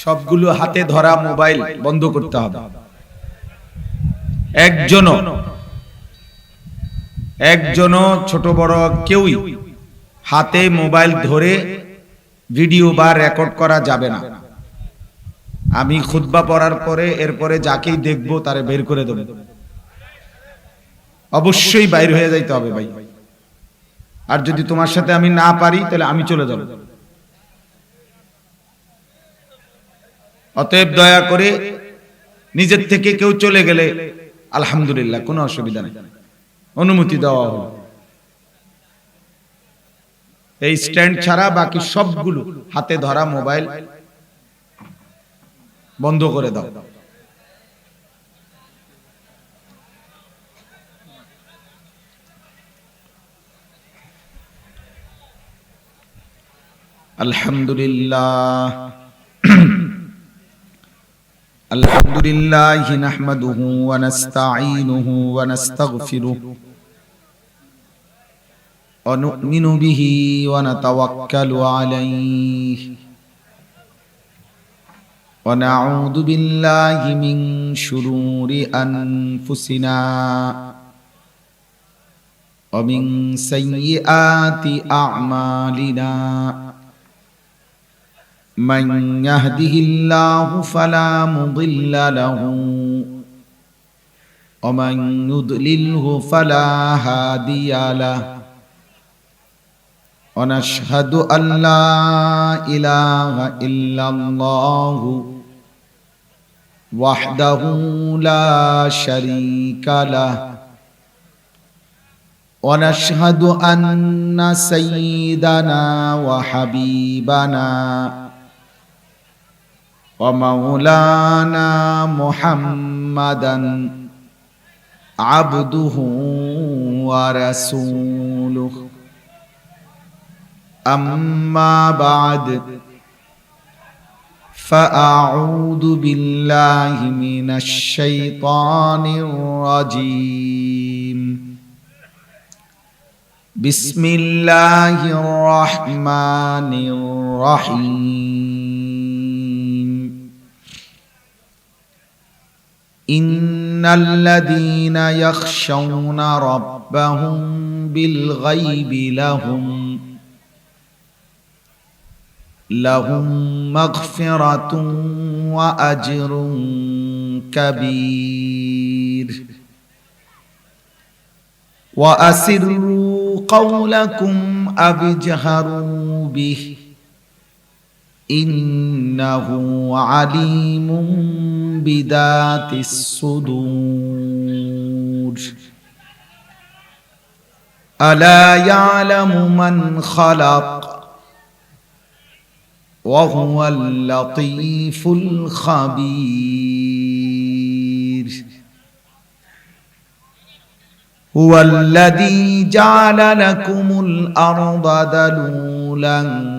সবগুলো হাতে ধরা মোবাইল বন্ধ করতে হবে। একজনও ছোট বড় কেউই হাতে মোবাইল ধরে ভিডিও বা রেকর্ড করা যাবে না। আমি খুতবা পড়ার পরে এরপরে যাকেই দেখবো তারে বের করে দেব। অবশ্যই বাইর হয়ে যাইতে হবে ভাই। আর যদি তোমার সাথে আমি না পারি তাহলে আমি চলে যাব। অতএব দয়া করে নিজের থেকে কেউ চলে গেলে আলহামদুলিল্লাহ, কোনো অসুবিধা নেই, অনুমতি দেওয়া হলো। এই স্ট্যান্ড ছাড়া বাকি সবগুলো হাতে ধরা মোবাইল বন্ধ করে দাও। আলহামদুলিল্লাহ আলহামদুলিল্লাহ নাহমাদুহু ওয়া নাস্তাঈনুহু ওয়া নাস্তাগফিরুহু ওয়া নু'মিনু বিহি ওয়া নাতাওয়াক্কালু আলাইহি ওয়া নাউযু বিল্লাহি মিন শুরুরি আনফুসিনা ওয়া মিন সাইয়্যাতি আ'মালিনা। من يهده الله فلا مضل له ومن يضلله فلا هادي له ونشهد أن لا إله إلا الله وحده لا شريك له ونشهد أن سيدنا وحبيبنا ومولانا محمدا عبده ورسوله أما بعد فأعوذ بالله من الشيطان الرجيم بسم الله الرحمن الرحيم إن الذين يخشون ربهم بالغيب لهم مغفرة وأجر كبير وأسروا قولكم أو اجهروا به إنه عليم بذات الصدور ألا يعلم من خلق وهو اللطيف الخبير هو الذي جعل لكم الأرض ذلولا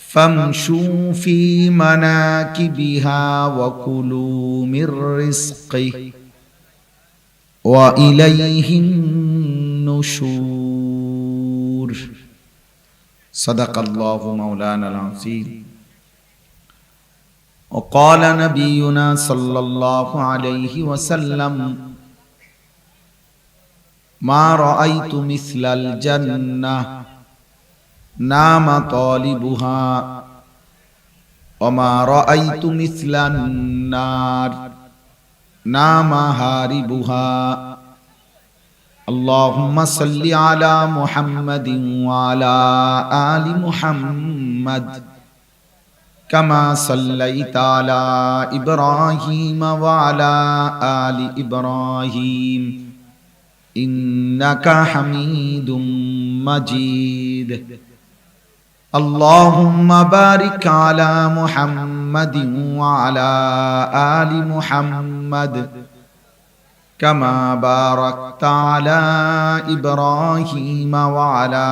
فامشوا في مناكبها وكلوا من رزقه وإليه النشور صدق الله مولانا العظيم وقال نبينا صلى الله عليه وسلم ما رأيت مثل الجنة نام طالبها وما رأيت مثل النار نام هاربها اللهم صل على محمد وعلى آل محمد كما صليت على إبراهيم وعلى آل إبراهيم إنك حميد مجيد اللهم بارك على محمد وعلى آل محمد كما باركت على إبراهيم وعلى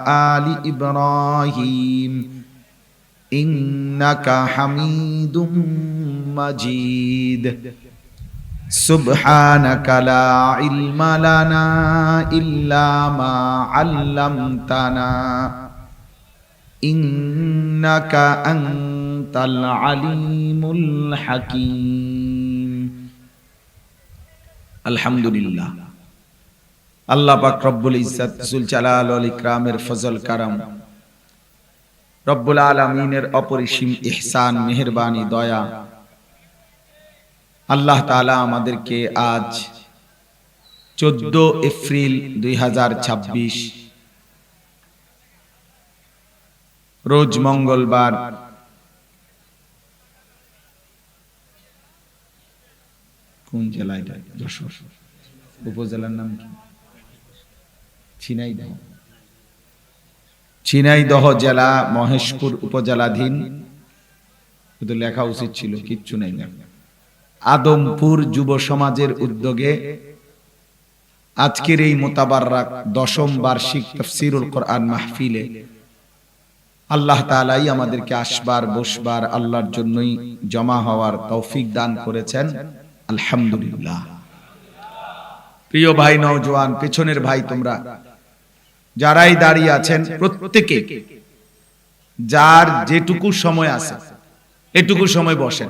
آل إبراهيم إنك حميد مجيد سبحانك لا علم لنا إلا ما علمتنا إنك ইন্নাকা আনতাল আলিমুল হাকীম। আলহামদুলিল্লাহ, আল্লাহ পাক রব্বুল ইজ্জত জুল জালাল ওয়াল ইকরামের ফজল কারাম, রব্বুল আলামিনের অপরিসীম ইহসান, মেহেরবানি, দয়া, আল্লাহ তাআলা আমাদেরকে আজ 14 এপ্রিল 2026 রোজ মঙ্গলবার কোন জেলায়? যশোর উপজেলার নাম কি? ঝিনাইদহ জেলা, মহেশপুর উপজেলাধীন। শুধু লেখা উচিত ছিল, কিচ্ছু নাই। আদমপুর যুব সমাজের উদ্যোগে আজকের এই মোতাবাররাক 10ম বার্ষিক তাফসীরুল কোরআন মাহফিলে আল্লাহ তাআলাই আমাদেরকে আসবার, বসবার, আল্লাহর জন্যই জমা হওয়ার তৌফিক দান করেছেন। আলহামদুলিল্লাহ। প্রিয় ভাই, নওজোয়ান, পেছনের ভাই, তোমরা যারাই দাঁড়িয়ে আছেন, প্রত্যেকে যার যেটুকু সময় আছে এটুকু সময় বসেন।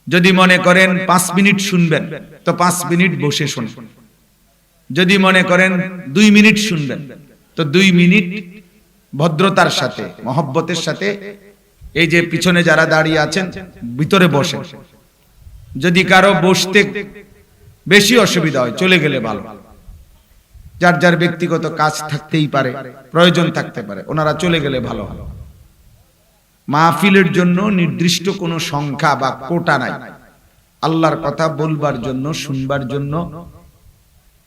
যদি মনে করেন 5 মিনিট শুনবেন তো 5 মিনিট বসে শুনুন। যদি মনে করেন 2 মিনিট শুনবেন তো 2 মিনিট ভদ্রতার সাথে, মহব্বতের সাথে এই যে পিছনে যারা দাঁড়িয়ে আছেন ভিতরে বসেন। যদি কারো বসতে বেশি অসুবিধা হয় চলে গেলে ভালো। যার যার ব্যক্তিগত কাজ থাকতেই পারে, প্রয়োজন থাকতে পারে, ওনারা চলে গেলে ভালো। মাহফিলের জন্য নির্দিষ্ট কোনো সংখ্যা বা কোটা নাই। আল্লাহর কথা বলবার জন্য, শুনবার জন্য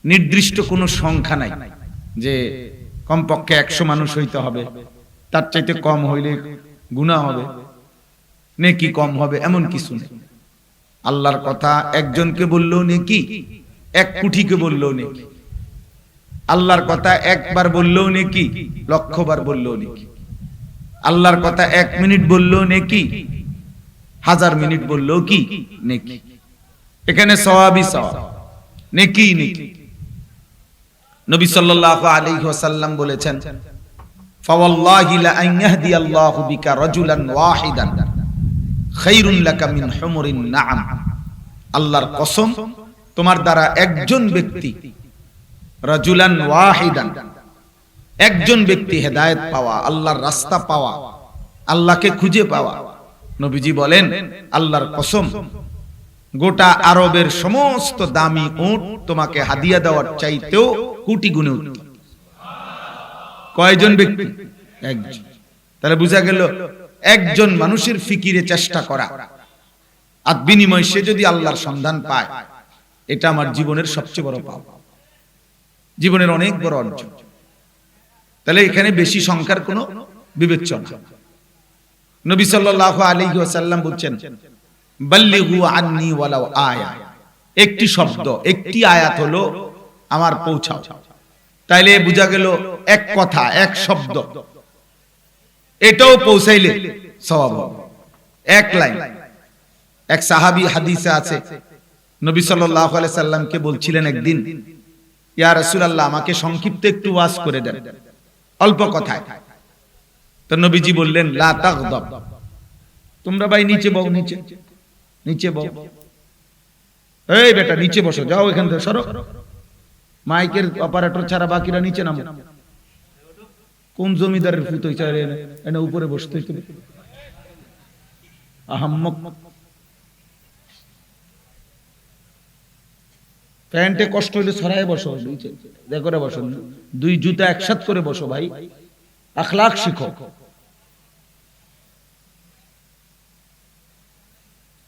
নির্দিষ্ট কোনো সংখ্যা নাই যে কমপক্ষে 100 মানুষ হইতে হবে, তার চাইতে কম হইলে গুনাহ হবে, নেকি কম হবে, এমন কিছু নেই। আল্লাহর কথা একজনকে বললেও নেকি, 1 কোটিকে বললেও নেকি। আল্লাহর কথা একবার বললেও নেকি, 1,000 বার বললেও নেকি। আল্লাহর কথা 1 মিনিট বললেও নেকি, 1000 মিনিট বললেও কি নেকি। এখানে সওয়াবই সওয়াব, নেকি নেকি। নবী সাল্লাল্লাহু আলাইহি ওয়াসাল্লাম বলেছেন, ফাওয়াল্লাহি লা আন ইয়াহদিয়াল্লাহু বিকা রাজুলান ওয়াহিদান খায়রুন লাকা মিন হুমুরিন নাআম। আল্লাহর কসম, তোমার দ্বারা একজন ব্যক্তি, রাজুলান ওয়াহিদান, একজন ব্যক্তি হেদায়েত পাওয়া, আল্লাহর রাস্তা পাওয়া, আল্লাহকে খুঁজে পাওয়া, নবীজি বলেন আল্লাহর কসম, গোটা আরবের সমস্ত দামি উট তোমাকে হাদিয়া দেওয়ার চাইতেও কোটি গুণে উত্তম। কয়জন ব্যক্তি? একজন। তাহলে বোঝা গেল একজন মানুষের ফিকিরে চেষ্টা করা আর বিনিময় সে যদি আল্লাহর সন্ধান পায়, এটা আমার জীবনের সবচেয়ে বড় পাওয়া, জীবনের অনেক বড় অর্জন। তাহলে এখানে বেশি সংখ্যার কোনো বিবেচনা। নবী সাল্লাল্লাহু আলাইহি ওয়াসাল্লাম বলছেন, বাল্লিগু আন্নি ওয়ালাউ আয়া। একটি শব্দ, একটি আয়াত হলো আমার পৌঁছাও। তাইলে বোঝা গেল এক কথা, এক শব্দ, এটাও পৌঁছাইলে সওয়াব হবে। 1 লাইন। এক সাহাবী হাদিসে আছে, নবী সাল্লাল্লাহু আলাইহি সাল্লামকে বলছিলেন একদিন, ইয়া রাসূলুল্লাহ, আমাকে সংক্ষিপ্ত একটু ওয়াজ করে দেন, অল্প কথায়। তো নবীজি বললেন, লা তাগদাব। তোমরা ভাই নিচে বও, নিচে নিচে বও। এই বেটা নিচে বসো, যাও এখান থেকে সরো। মাইকের অপারেটর ছাড়া বাকিরা নিচে নামো। কোন জমিদারের ফুত হইছে এনে উপরে বসতে হইতো? আহাম্মক। প্যান্টে কষ্ট হইলে ছড়ায় বসো, দেখো রে বসো, 2 জুতা একসাথে করে বসো ভাই, আখলাক শিখো।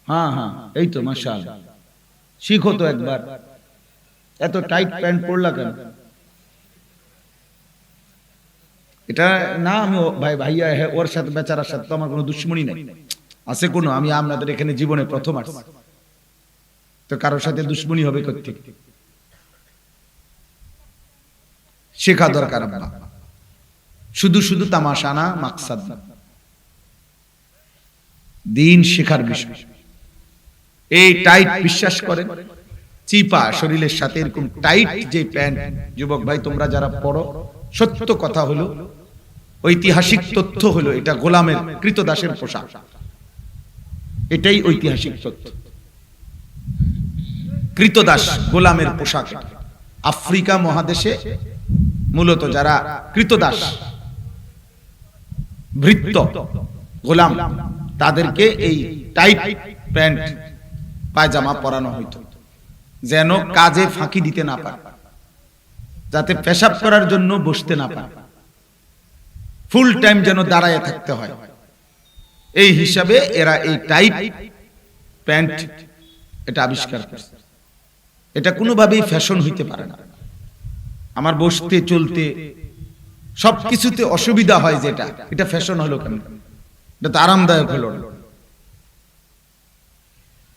হ্যাঁ হ্যাঁ, এই তো মাশাআল্লাহ, শিখো তো একবার। এত টাইট প্যান্ট পরলা কেন? এটা না আমি ভাই ভাইয়া ওর সাথে বেচারার সাথে তো আমার কোনো দুশ্মনী নাই, আছে কোনো? আমি আপনাদের এখানে জীবনে প্রথম আসছি, তো কারোর সাথে দুশ্মনী হবে কোথা? শেখা দরকার। শুধু শুধু তামাশা না, মাকসাদ না, দিন শেখার বিষয়। এই টাইট বিশ্বাস করেন, চিপা শরীরের সাথে এরকম টাইট যে প্যান্ট, যুবক ভাই তোমরা যারা পড়ো, সত্য কথা হলো ঐতিহাসিক তথ্য হলো এটা গোলামের কৃতদাসের পোশাক। এটাই ঐতিহাসিক তথ্য। কৃতদাস গোলামের পোশাক। আফ্রিকা মহাদেশে মূলত যারা কৃতদাস ভৃত্য গোলাম তাদেরকে এই টাইট প্যান্ট পায়জামা পরানো হইতো, যেন কাজে ফাঁকি দিতে না পারে, যাতে পেশাব করার জন্য বসতে না পারে, ফুল টাইম যেন দাঁড়ায় থাকতে হয়। এই হিসাবে এরা এই টাইট প্যান্ট এটা আবিষ্কার করছে। এটা কোনোভাবেই ফ্যাশন হইতে পারে না। আমার বসতে চলতে সবকিছুতে অসুবিধা হয়, যেটা এটা ফ্যাশন হলো কেন? এটা তো আরামদায়ক হলো না।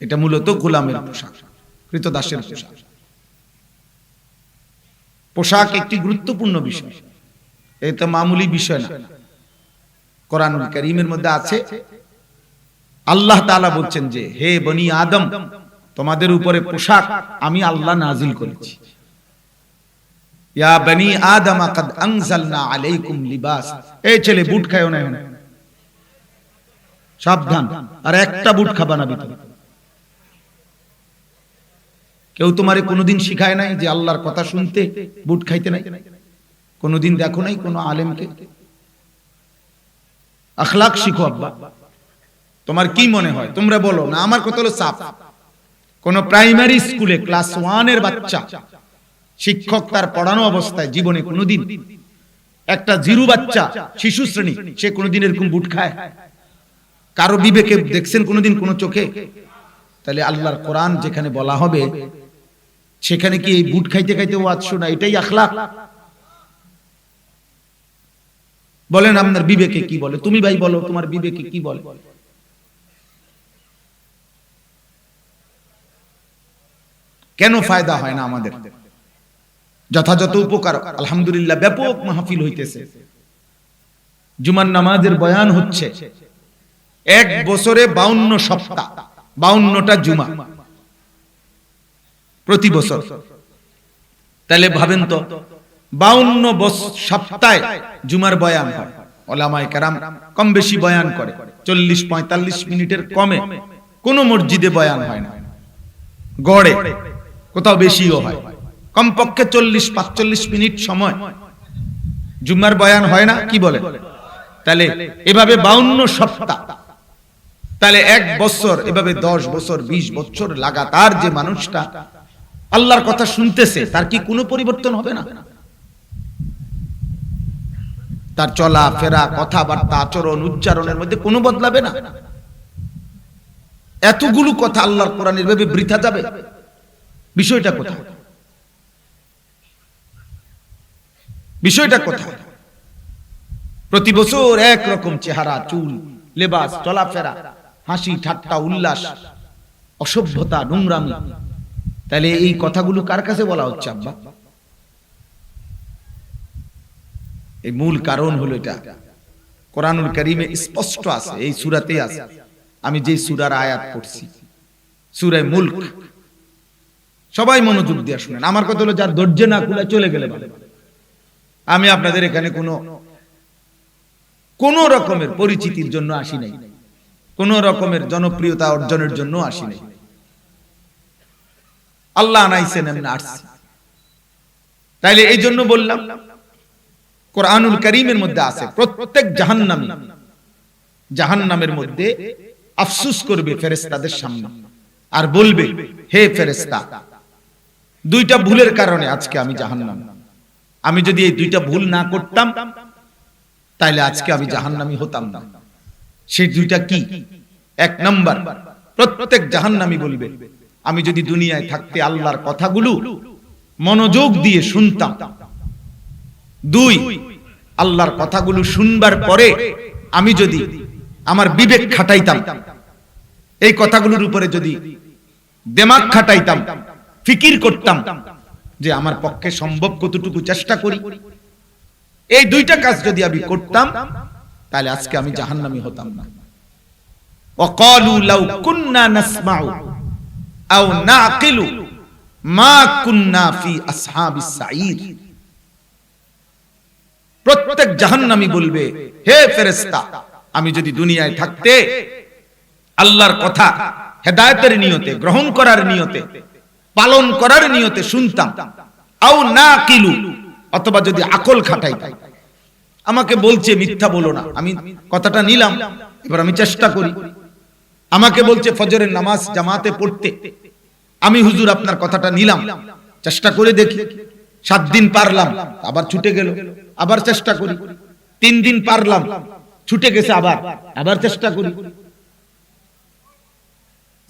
এটা মূলত গোলামের পোশাক, কৃতদাসের পোশাক। পোশাক একটি গুরুত্বপূর্ণ বিষয়, এটা মামুলি বিষয় না। কোরআনুল কারীমের মধ্যে আছে, আল্লাহ তাআলা বলছেন যে হে বনি আদম, তোমাদের উপরে পোশাক আমি আল্লাহ নাজিল করেছি। ইয়া বনি আদম কাদ আনজালনা আলাইকুম লিবাস। এই ছেলে বুট খায়ও না, এখন সাবধান, আর একটা বুট খাবা না ভিতরে। কেউ তোমারে কোনোদিন শিখায় নাই যে আল্লাহর কথা শুনতে বুট খাইতে নাই? কোনোদিন দেখো নাই কোন আলেমকে? আখলাক শিখো আব্বা। তোমার কি মনে হয়? তোমরা বলো না, আমার কথা হলো সাফ। কোন প্রাইমারি স্কুলে ক্লাস 1 এর বাচ্চা, শিক্ষক তার পড়ানো অবস্থায় জীবনে কোনোদিন একটা জিরু বাচ্চা, শিশু শ্রেণী, সে কোনোদিন এরকম বুট খায়? কারো বিবেকে দেখছেন কোনোদিন কোন চোখে? তাহলে আল্লাহর কোরআন যেখানে বলা হবে সেখানে কি এই বুট খাইতে খাইতে ওয়াজ শোনা এটাই আখলাক? বলেন আপনার বিবেকে কি বলে? তুমি ভাই বলো, তোমার বিবেকে কি বলে? কেন ফায়দা হয় না আমাদের? যথাযথ উপকার আলহামদুলিল্লাহ, ব্যাপক মাহফিল হইতেছে, জুমার নামাজের বয়ান হচ্ছে, এক বছরে 52 সপ্তাহ, 52টা জুমা প্রতি বছর। তাহলে ভাবেন তো, 52 সপ্তাহে জুমার বয়ান হয়। ওলামায়ে কেরাম কম বেশি বয়ান করে, 40-45 মিনিটের কমে কোন মসজিদে বয়ান হয় না, গড়ে কোথাও বেশিও হয়। কমপক্ষে 40-45 মিনিট সময় জুমার বয়ান হয় না, কি বলে? তাহলে এভাবে 52 সপ্তাহ, তাহলে এক বছর, এভাবে 10 বছর 20 বছর লাগাতার যে মানুষটা আল্লাহর কথা শুনতেছে, তার কি কোনো পরিবর্তন হবে না? তার চলা ফেরা, কথাবার্তা, আচরণ, উচ্চারণের মধ্যে কোনো বদলাবে না? এতগুলো কথা আল্লাহর কোরআনের ভাবে বৃথা যাবে? বিষয়টা কোথায়? বিষয়টা কোথায়? প্রতি বছর এক রকম চেহারা, চুল, লেবাস, চলাফেরা, হাসি ঠাট্টা, উল্লাস, অসভ্যতা, নোংরামি। তাহলে এই কথাগুলো কার কাছে বলা হচ্ছে আব্বা? এই মূল কারণ হলো এটা কোরআনুল কারীমে স্পষ্ট আছে, এই সূরাতে আছে। আমি যে সূরার আয়াত পড়ছি, সূরা মুলক, সবাই মনোযোগ দিয়ে শুনেন। আমার কথা হলো, যার ধৈর্য না খুলে চলে গেলে ভালো। আমি আপনাদের এখানে কোন রকমের পরিচিতির জন্য আসি নাই, কোন রকমের জনপ্রিয়তা অর্জনের জন্য আসি নাই। আল্লাহ আনাইছেন, এমনি আসছি। তাইলে এই জন্য বললাম, কোরআনুল কারীমের মধ্যে আছে প্রত্যেক জাহান্নামী জাহান্নামের মধ্যে আফসোস করবে ফেরেশতাদের সামনে, আর বলবে, হে ফেরেশতা, 2টা ভুলের কারণে আজকে আমি জাহান্নামী। আমি যদি এই 2টা ভুল না করতাম, তাইলে আজকে আমি জাহান্নামী হতাম না। সেই 2টা কি? 1 নাম্বার, প্রত্যেক জাহান্নামী বলবে, আমি যদি দুনিয়ায় থাকতে আল্লাহর কথাগুলো মনোযোগ দিয়ে শুনতাম। 2, আল্লাহর কথাগুলো শুনবার পরে আমি যদি আমার বিবেক খাটাইতাম, এই কথাগুলোর উপরে যদি দিমাগ খাটাইতাম, ফিকির করতাম যে আমার পক্ষে সম্ভব কতটুকু চেষ্টা করি, এই 2টা কাজ যদি আমি করতাম, তাহলে আজকে আমি জাহান্নামী হতাম না। ওয়াকালু লাউ কুননা নাসমাউ আও নাকিলু মা কুননা ফি আসহাবিস সাঈর। প্রত্যেক জাহান্নামী বলবে, হে ফেরেশতা, আমি যদি দুনিয়ায় থাকতে আল্লাহর কথা হেদায়েতের নিয়তে, গ্রহণ করার নিয়তে, পালন করার নিয়তে শুনতাম, আও নাকিলু, অথবা যদি আকল খাটাইতাম। আমাকে বলছে মিথ্যা বলো না, আমি কথাটা নিলাম, এবার আমি চেষ্টা করি। আমাকে বলছে ফজরের নামাজ জামাতে পড়তে, আমি হুজুর আপনার কথাটা নিলাম, চেষ্টা করে দেখি। 7 দিন পারলাম, আবার ছুটে গেল, আবার চেষ্টা করি। 3 দিন পারলাম, ছুটে গেছে, আবার চেষ্টা করি।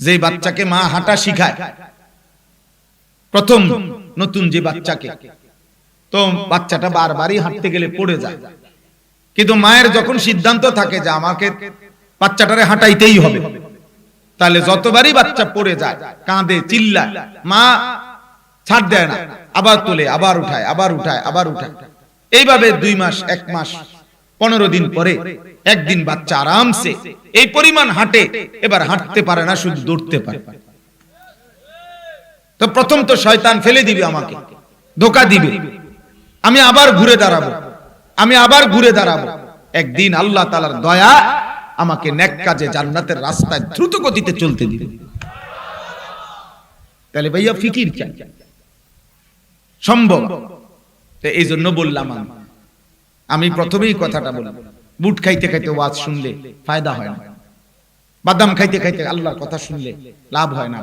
যে বাচ্চাকে মা হাঁটা শিখায়, প্রথম নতুন যে বাচ্চাকে, তো বাচ্চাটা বারবারই হাঁটতে গেলে পড়ে যায়, কিন্তু মায়ের যখন সিদ্ধান্ত থাকে যে আমাকে বাচ্চাটারে হাঁটাইতেই হবে, তাহলে যতবারই বাচ্চা পড়ে যায়, কাঁদে, চিল্লায়, মা ছাড় দেয় না, আবার তোলে, আবার উঠায়, আবার উঠায়, আবার উঠায়। এইভাবে 2 মাস, 1 মাস, 15 দিন পরে একদিন বাচ্চা আরামসে এই পরিমাণ হাঁটে, এবার হাঁটতে পারে না, শুধু দৌড়তে পারে। তো প্রথম তো শয়তান ফেলে দিবে, আমাকে ধোঁকা দিবে, আমি আবার ঘুরে দাঁড়াবো। একদিন আল্লাহ তাআলার দয়া আমাকে নেক কাজে জান্নাতের রাস্তায় দ্রুত গতিতে চলতে দিবে। তাহলে ভাইয়া ফিকির চাই, সম্ভব। তো এই জন্য বললাম, আমি প্রথমেই কথাটা বললাম, বুট খাইতে খাইতে ওয়াজ শুনলে ফায়দা হয় না, বাদাম খাইতে খাইতে আল্লাহর কথা শুনলে লাভ হয় না,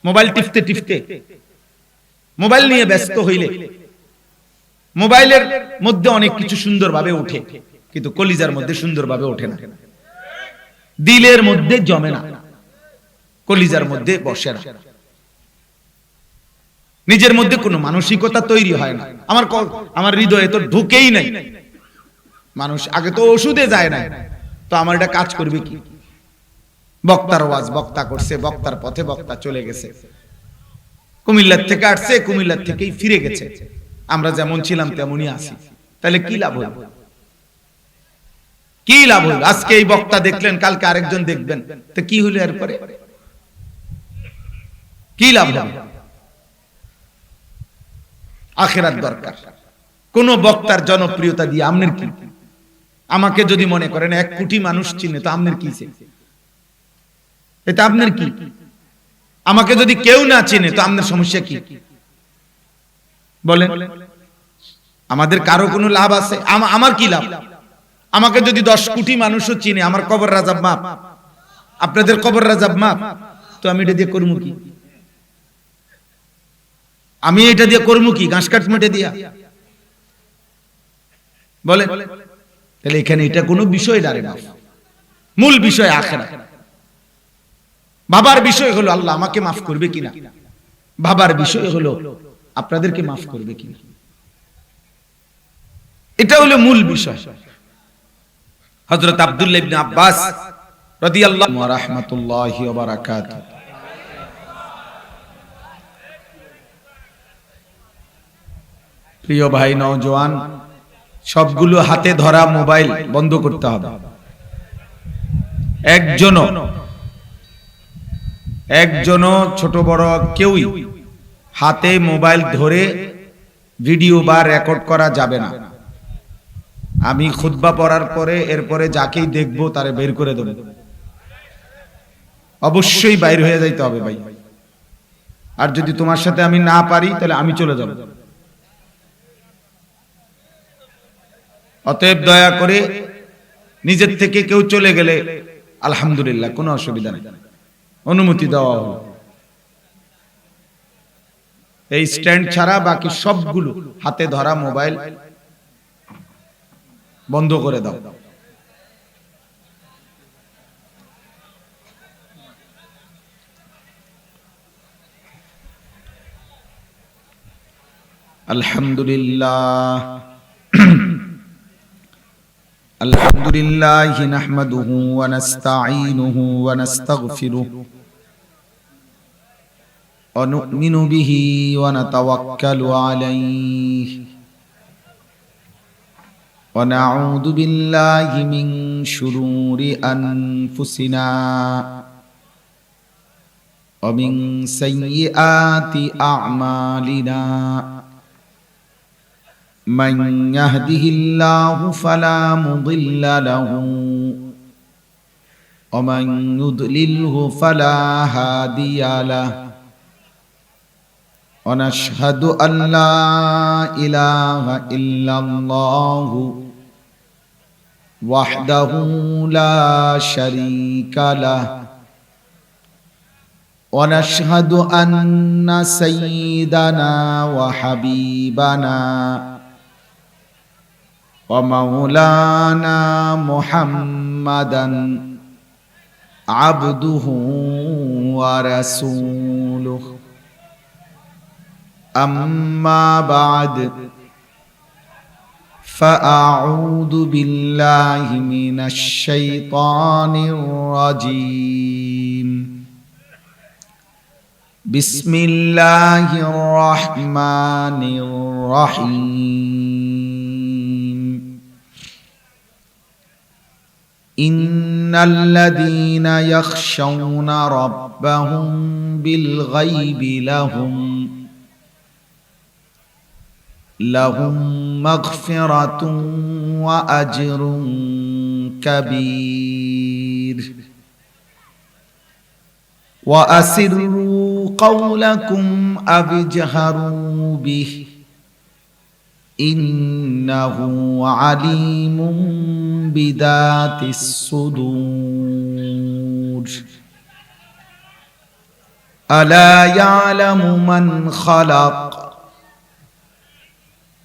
মোবাইল টিপতে টিপতে, মোবাইল নিয়ে ব্যস্ত হইলে, মোবাইলের মধ্যে অনেক কিছু সুন্দরভাবে ওঠে, কিন্তু কলিজার মধ্যে সুন্দরভাবে ওঠে না, দিলের মধ্যে জমে না, কলিজার মধ্যে বসে না, নিজের মধ্যে কোনো মানসিকতা তৈরি হয় না। আমার হৃদয়ে তো ঢুকেই নাই, মানুষ আগে তো ওষুধে যায় না, তো আমার এটা কাজ করবে কি? বক্তার ওয়াজ, বক্তা করছে, বক্তার পথে বক্তা চলে গেছে, কুমিল্লার থেকে আসছে, কুমিল্লার থেকেই ফিরে গেছে, আমরা যেমন ছিলাম তেমনই আছি, তাহলে কি লাভ হলো? কি লাভ হলো? আজকে এই বক্তা দেখলেন, কালকে আরেকজন দেখবেন, তো কি হলো? এরপরে কি লাভ হবে? আখিরাত দরকার। কোন বক্তার জনপ্রিয়তা দিয়ে আমনের কি? আমাকে যদি মনে করেন 1 কোটি মানুষ চিনে, তো আমনের কি? এটা আপনার কি? আমাকে যদি কেউ না চিনে, তো আপনার সমস্যা কি? বলেন, আমাদের কারো কোনো লাভ আছে? আমার কি লাভ? আমাকে যদি 10 কোটি মানুষও চিনে, আমার কবর রাজাব মাপ, আপনাদের কবর রাজাব মাপ, তো আমি এটা দিয়ে করবো কি? আমি এটা দিয়ে করবো কি? ঘাস কাট মেটে দিয়া? বলেন, তাহলে এখানে এটা কোনো বিষয় দাঁড়ে না, মূল বিষয় আখিরাত। বাবার বিষয় হলো আল্লাহ আমাকে মাফ করবে কিনা, বাবার বিষয় হলো আপনাদেরকে মাফ করবে কিনা, এটা হলো মূল বিষয়। হযরত আব্দুল্লাহ ইবনে আব্বাস রাদিয়াল্লাহু ওয়া রাহমাতুল্লাহি ওয়া বারাকাতুহু, প্রিয় ভাই নওজোয়ান, সবগুলো হাতে ধরা মোবাইল বন্ধ করতে হবে। একজনও ছোট বড় কেউই হাতে মোবাইল ধরে ভিডিও বা রেকর্ড করা যাবে না। আমি খুতবা পড়ার পরে এরপরে যাকেই দেখবো তারে বের করে দেব, অবশ্যই বাইর হয়ে যাইতে হবে ভাই। আর যদি তোমার সাথে আমি না পারি, তাহলে আমি চলে যাব। অতএব দয়া করে নিজের থেকে কেউ চলে গেলে আলহামদুলিল্লাহ, কোনো অসুবিধা নেই, অনুমতি দেওয়া হলো। এই স্ট্যান্ড ছাড়া বাকি সবগুলো হাতে ধরা মোবাইল বন্ধ করে দাও। আলহামদুলিল্লাহ আলহামদুলিল্লাহ নাহমাদুহু ওয়া নাস্তাঈনুহু ওয়া নাস্তাগফিরুহু ওয়া নু'মিনু বিহি ওয়া নাতাওয়াক্কালু আলাইহি ওয়া নাউযু বিল্লাহি মিন শুরুরি আনফুসিনা ওয়া মিন সাইয়্যিআতি আ'মালিনা। من يهده الله فلا مضل له ومن يضلله فلا هادي له ونشهد أن لا إله إلا الله وحده لا شريك له ونشهد أن سيدنا وحبيبنا ومولانا محمدا عبده ورسوله أما بعد فأعوذ بالله من الشيطان الرجيم بسم الله الرحمن الرحيم إن الذين يخشون ربهم بالغيب لهم مغفرة وأجر كبير وأسروا قولكم أو اجهروا به إنه عليم بذات الصدور ألا يعلم من خلق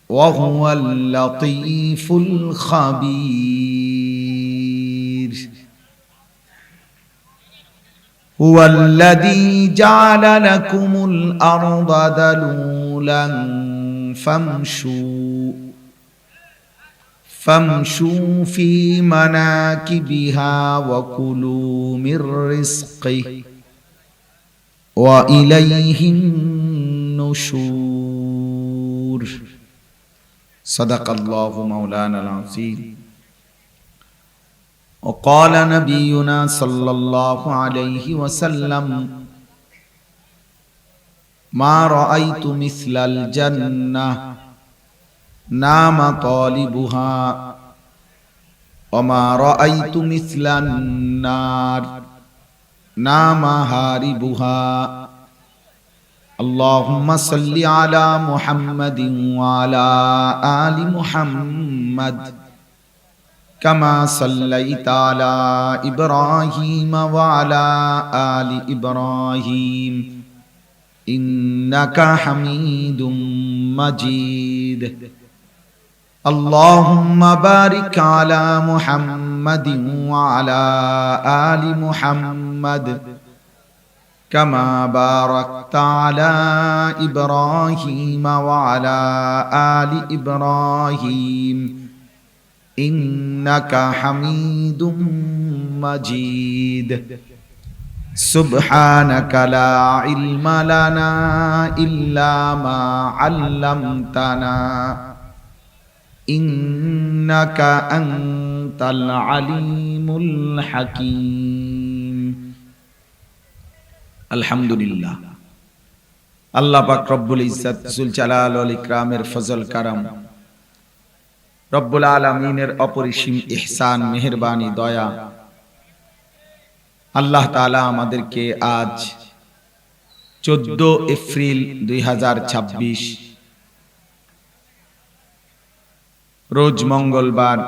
وهو اللطيف الخبير هو الذي جعل لكم الأرض ذلولا فامشوا في مناكبها وكلوا من رزقه وإليه النشور صدق الله مولانا العظيم وقال نبينا صلى الله عليه وسلم ما رأيت مثل الجنة نام طالبها وما رأيت مثل النار نام هاربها اللهم صل على محمد وعلى آل محمد كما صليت على إبراهيم وعلى آل إبراهيم إنك حميد مجيد اللهم بارك على محمد وعلى آل محمد كما باركت على إبراهيم وعلى آل إبراهيم إنك حميد مجيد سبحانك لا علم لنا إلا ما علمتنا إنك أنت العليم الحكيم আলহামদুলিল্লাহ আল্লাহ পাক রব্বুল ইজ্জত জুল জালাল ওয়াল ইকরামের ফজল কারাম রব্বুল আলামিনের অপরিসীম ইহসান মেহেরবানি দয়া আল্লাহ তাআলা আমাদেরকে আজ 14 এপ্রিল 2026 রোজ মঙ্গলবার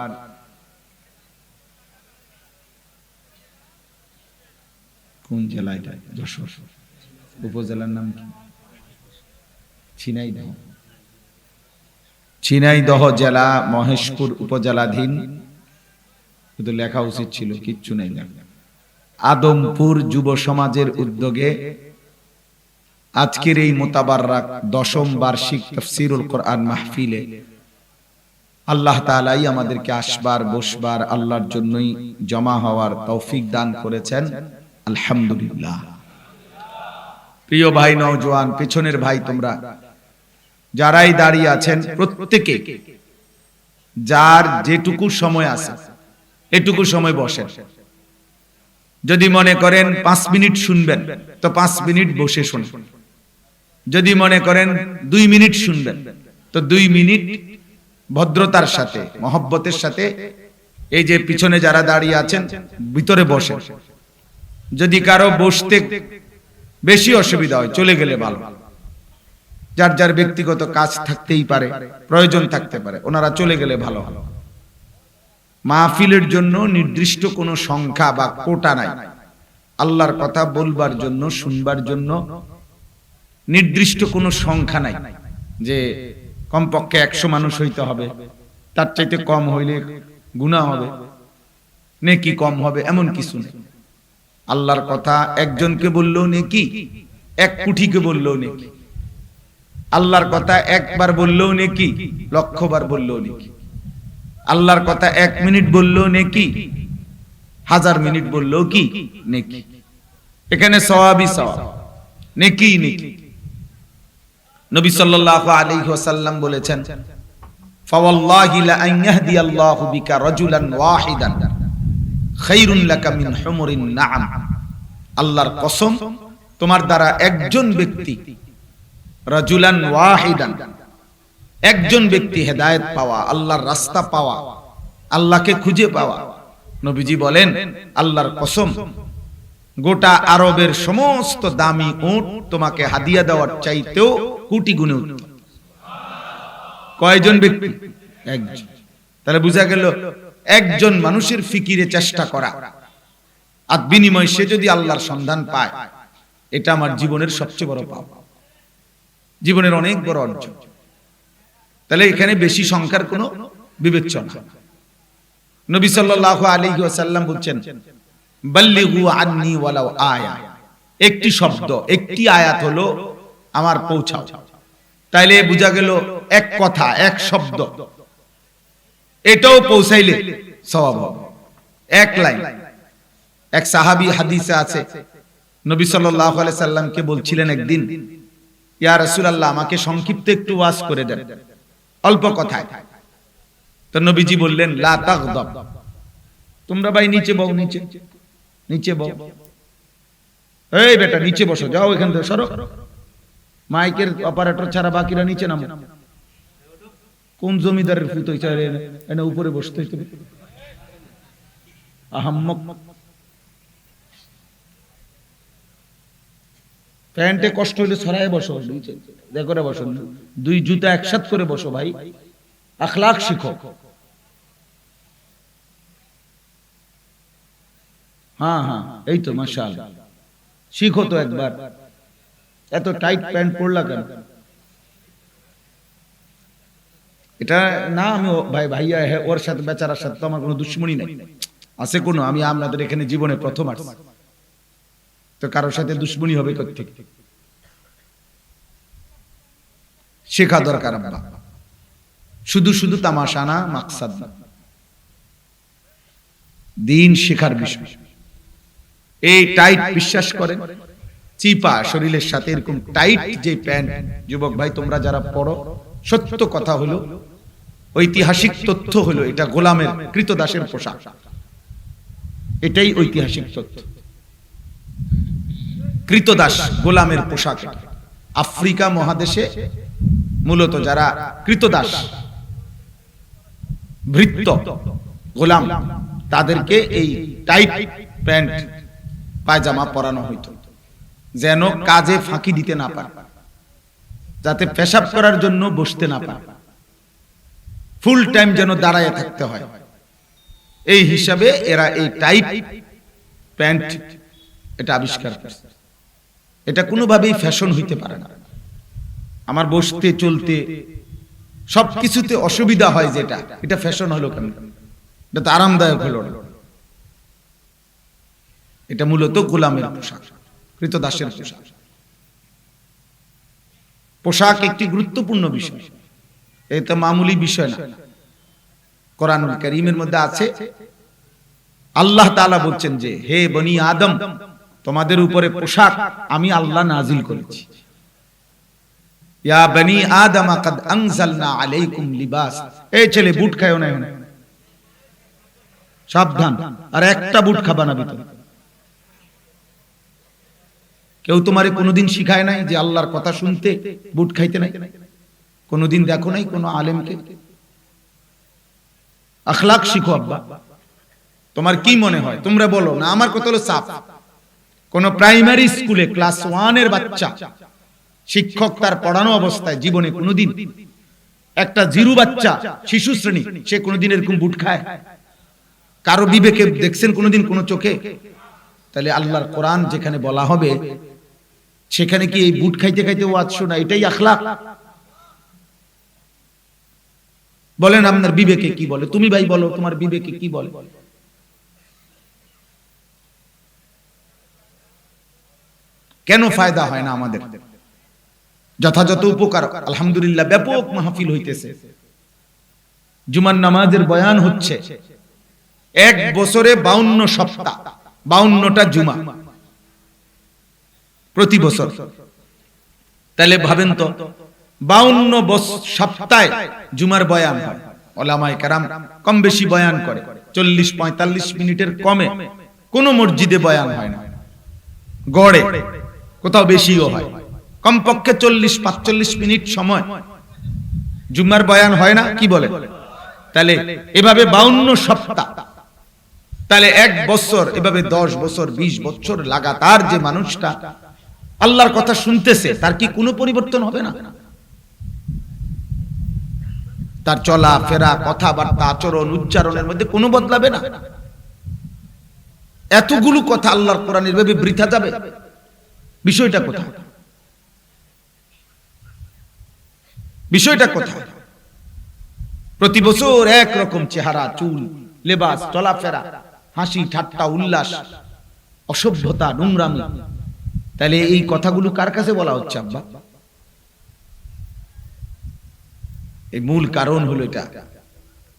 কোন জেলায় যশোর উপজেলার নাম কি ঝিনাইদহ জেলা মহেশপুর উপজেলাধীন শুধু লেখা উচিত ছিল কিচ্ছু নাই আদমপুর যুব সমাজের উদ্যোগে আজকের এই মোতাবাররাক 10ম বার্ষিক তাফসীরুল কোরআন মাহফিলে আল্লাহ তাআলাই আমাদেরকে আসবার বসবার আল্লাহর জন্যই জমা হওয়ার তৌফিক দান করেছেন আলহামদুলিল্লাহ। প্রিয় ভাই নওজোয়ান পেছনের ভাই তোমরা যারাই দাঁড়িয়ে আছেন প্রত্যেকে যার যেটুকু সময় আছে এটুকু সময় বসেন। যদি মনে করেন 5 মিনিট শুনবেন তো 5 মিনিট বসে শুনুন। যদি মনে করেন 2 মিনিট শুনবেন তো 2 মিনিট ভদ্রতার সাথে, মহব্বতের সাথে এই যে পিছনে যারা দাঁড়িয়ে আছেন ভিতরে বসে, যদি কারো বসতে বেশি অসুবিধা হয় চলে গেলে ভালো। যার যার ব্যক্তিগত কাজ থাকতেই পারে, প্রয়োজন থাকতে পারে, ওনারা চলে গেলে ভালো। মাহফিলের জন্য নির্দিষ্ট কোনো সংখ্যা বা কোটা নাই। আল্লাহর কথা বলবার জন্য, শুনবার জন্য নির্দিষ্ট কোনো সংখ্যা নাই যে কমপক্ষে 100 মানুষ হইতে হবে, তার চাইতে কম হইলে গুনাহ হবে, নেকি কম হবে, এমন কিছু নেই। আল্লাহর কথা একজনকে বললেও নেকি, 1 কোটিকে বললেও নেকি। আল্লাহর কথা একবার বললেও নেকি, 1,00,000 বার বললেও নেকি। আল্লাহর কথা 1 মিনিট বললেও নেকি, 1000 মিনিট বললেও কি নেকি। এখানে সওয়াবই সওয়াব, নেকি নেকি। নবী সাল্লাল্লাহু আলাইহি ওয়াসাল্লাম বলেছেন, ফাওয়াল্লাহি লা আন ইয়াহদিয়াল্লাহু বিকা রাজুলান ওয়াহিদান খায়রুন লাকা মিন হুমুরিন নাআম। আল্লাহর কসম, তোমার দ্বারা একজন ব্যক্তি, রাজুলান ওয়াহিদান, একজন ব্যক্তি হেদায়েত পাওয়া, আল্লাহর রাস্তা পাওয়া, আল্লাহকে খুঁজে পাওয়া, নবীজি বলেন আল্লাহর কসম, গোটা আরবের সমস্ত দামি উট তোমাকে হাদিয়া দেওয়ার চাইতেও কোটি গুণে উত্তম। কয়জন ব্যক্তি? একজন। তাহলে বোঝা গেল একজন মানুষের ফিকিরে চেষ্টা করা আর বিনিময় সে যদি আল্লাহর সন্ধান পায়, এটা আমার জীবনের সবচেয়ে বড় পাওয়া, জীবনের অনেক বড় অর্জন। তাহলে এখানে বেশি সংখ্যার কোনো বিবেচনা। নবী সাল্লাল্লাহু আলাইহি ওয়াসাল্লাম বলছেন, বাল্লিগু আন্নি ওয়ালাউ আয়া, একটি শব্দ, একটি আয়াত হলো আমার পৌঁছাও। তাইলে বোঝা গেল এক কথা, এক শব্দ, এটাও পৌঁছাইলে সওয়াব হবে। 1 লাইন। এক সাহাবী হাদিসে আছে, নবী সাল্লাল্লাহু আলাইহি সাল্লামকে বলছিলেন একদিন, ইয়া রাসূলুল্লাহ, আমাকে সংক্ষিপ্ত একটু ওয়াজ করে দেন, অল্প কথায়। তো নবীজি বললেন, লা তাগদাব, তোমরা ভাই নিচে বও, নিচে নিচে বও। এই বেটা নিচে বসো, যাও এখান থেকে সরো। মাইকের অপারেটর ছাড়া বাকিরা নিচে নামো। কোন জমিদারের ফুত হইছে এনে উপরে বসতে হইতে আহাম্মক। প্যান্টে কষ্ট হইলে ছড়ায় বসো, দেখো রে বসো, 2 জুতা একসাথে করে বসো ভাই, আখলাক শিখো। হ্যাঁ হ্যাঁ, এই তো মাশাআল্লাহ, শিখো তো একবার। এত টাইট প্যান্ট পরলা কেন? এটা না আমি ভাই ভাইয়া ওর সাথে বেচারার সাথে তো আমার কোনো দুশ্মনী নাই, আছে কোনো? আমি আপনাদের এখানে জীবনে প্রথম আসছি, তো কারোর সাথে দুশ্মনী হবে কোত্থেকে? শেখা দরকার আব্বা, শুধু শুধু তামাশা না, মাকসাদ না, দিন শেখার বিষয়। এই টাইট বিশ্বাস করেন, চিপা শরীরের সাথে এরকম টাইট যে প্যান্ট, যুবক ভাই তোমরা যারা পড়ো, সত্য কথা হলো, ঐতিহাসিক তথ্য হলো, এটা গোলামের কৃতদাসের পোশাক। এটাই ঐতিহাসিক তথ্য। কৃতদাস, গোলামের পোশাক। আফ্রিকা মহাদেশে মূলত যারা কৃতদাস, ভৃত্য, গোলাম, তাদেরকে এই টাইট প্যান্ট পায়জামা পরানো হইতো, যেন কাজে ফাঁকি দিতে না পারে, যাতে পেশাব করার জন্য বসতে না পারে, ফুল টাইম যেন দাঁড়ায় থাকতে হয়। এই হিসাবে এরা এই টাইট প্যান্ট এটা আবিষ্কার করছে। এটা কোনোভাবেই ফ্যাশন হইতে পারে না। আমার বসতে চলতে সবকিছুতে অসুবিধা হয়, যেটা এটা ফ্যাশন হলো কেন? এটা তো আরামদায়ক হলো না। এটা মূলত গোলামের পোশাক, কৃতদাসের পোশাক। পোশাক একটি গুরুত্বপূর্ণ বিষয়, এটা মামুলি বিষয় না। কোরআনুল কারীমের মধ্যে আছে, আল্লাহ তাআলা বলছেন যে, হে বনি আদম, তোমাদের উপরে পোশাক আমি আল্লাহ নাজিল করেছি। ইয়া বনি আদম কাদ আনজালনা আলাইকুম লিবাস। এই ছেলে বুট খায়ও না, সাবধান, আর একটা বুট খাবা না ভিতরে। কেউ তোমারে কোনোদিন শিখায় নাই যে আল্লাহর কথা শুনতে বুট খাইতে নাই? কোনোদিন দেখো নাই কোনো আলেমকে? আখলাক শিখো আব্বা। তোমার কি মনে হয়? তোমরা বলো না, আমার কথা হলো সাফ। কোন প্রাইমারি স্কুলে ক্লাস 1 এর বাচ্চা, শিক্ষক তার পড়ানো অবস্থায় জীবনে কোনোদিন, একটা জিরু বাচ্চা শিশু শ্রেণী, সে কোনোদিন এরকম বুট খায়? কারো বিবেকে দেখছেন কোনোদিন কোনো চোখে? তাহলে আল্লাহর কোরআন যেখানে বলা হবে সেখানে কি এই বুট খাইতে খাইতে ওয়াজ শোনা এটাই আখলাক? বলেন আপনার বিবেকে কি বলে? তুমি ভাই বলো, তোমার বিবেকে কি বলে? কেন ফায়দা হয় না আমাদের? যথাযথ উপকার আলহামদুলিল্লাহ ব্যাপক মাহফিল হইতেছে, জুমার নামাজের বয়ান হচ্ছে, এক বছরে 52 সপ্তাহ, 52টা জুমা প্রতি বছর। তাহলে ভাবেন তো 52 সপ্তাহে জুমার বয়ান হয়। ওলামায়ে কেরাম কম বেশি বয়ান করে, 40-45 মিনিটের কমে কোন মসজিদে বয়ান হয় না, গড়ে কোথাও বেশিও হয়, কমপক্ষে 40-45 মিনিট সময় জুমার বয়ান হয় না, কি বলে? তাহলে এভাবে 52 সপ্তাহ, তাহলে এক বছর, এভাবে 10 বছর 20 বছর লাগাতার যে মানুষটা আল্লাহর কথা শুনতেছে, তার কি কোনো পরিবর্তন হবে না? তার চলা ফেরা, কথাবার্তা, আচরণ, উচ্চারণের মধ্যে কোনো বদলাবে না? এতগুলো কথা আল্লাহর কোরআনের ভাবে বৃথা যাবে? বিষয়টা কোথায়? বিষয়টা কোথায়? প্রতি বছর এক রকম চেহারা, চুল, লেবাস, চলাফেরা, হাসি ঠাট্টা, উল্লাস, অসভ্যতা, নোংরামি। তাহলে এই কথাগুলো কার কাছে বলা হচ্ছে আব্বা? এই মূল কারণ হলো এটা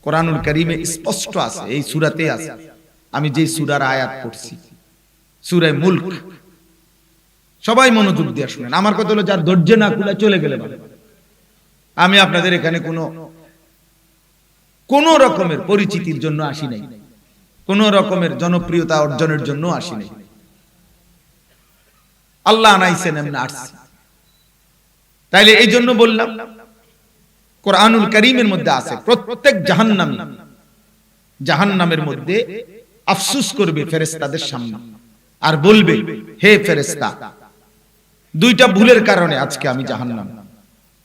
কোরআনুল কারীমে স্পষ্ট আছে, এই সূরাতে আছে। আমি যে সূরার আয়াত পড়ছি, সূরা মুলক, সবাই মনোযোগ দিয়ে শুনেন। আমার কথা হলো যার ধৈর্য না কুলা চলে গেলে ভালো। আমি আপনাদের এখানে কোন রকমের পরিচিতির জন্য আসি নাই, কোন রকমের জনপ্রিয়তা অর্জনের জন্য আসি নাই। আল্লাহ আনাইছেন, এমনি আসছি। তাইলে এই জন্য বললাম কোরআনুল কারীমের মধ্যে আছে প্রত্যেক জাহান্নামী জাহান্নামের মধ্যে আফসোস করবে ফেরেশতাদের সামনে, আর বলবে, হে ফেরেশতা, দুইটা ভুলের কারণে আজকে আমি জাহান্নাম।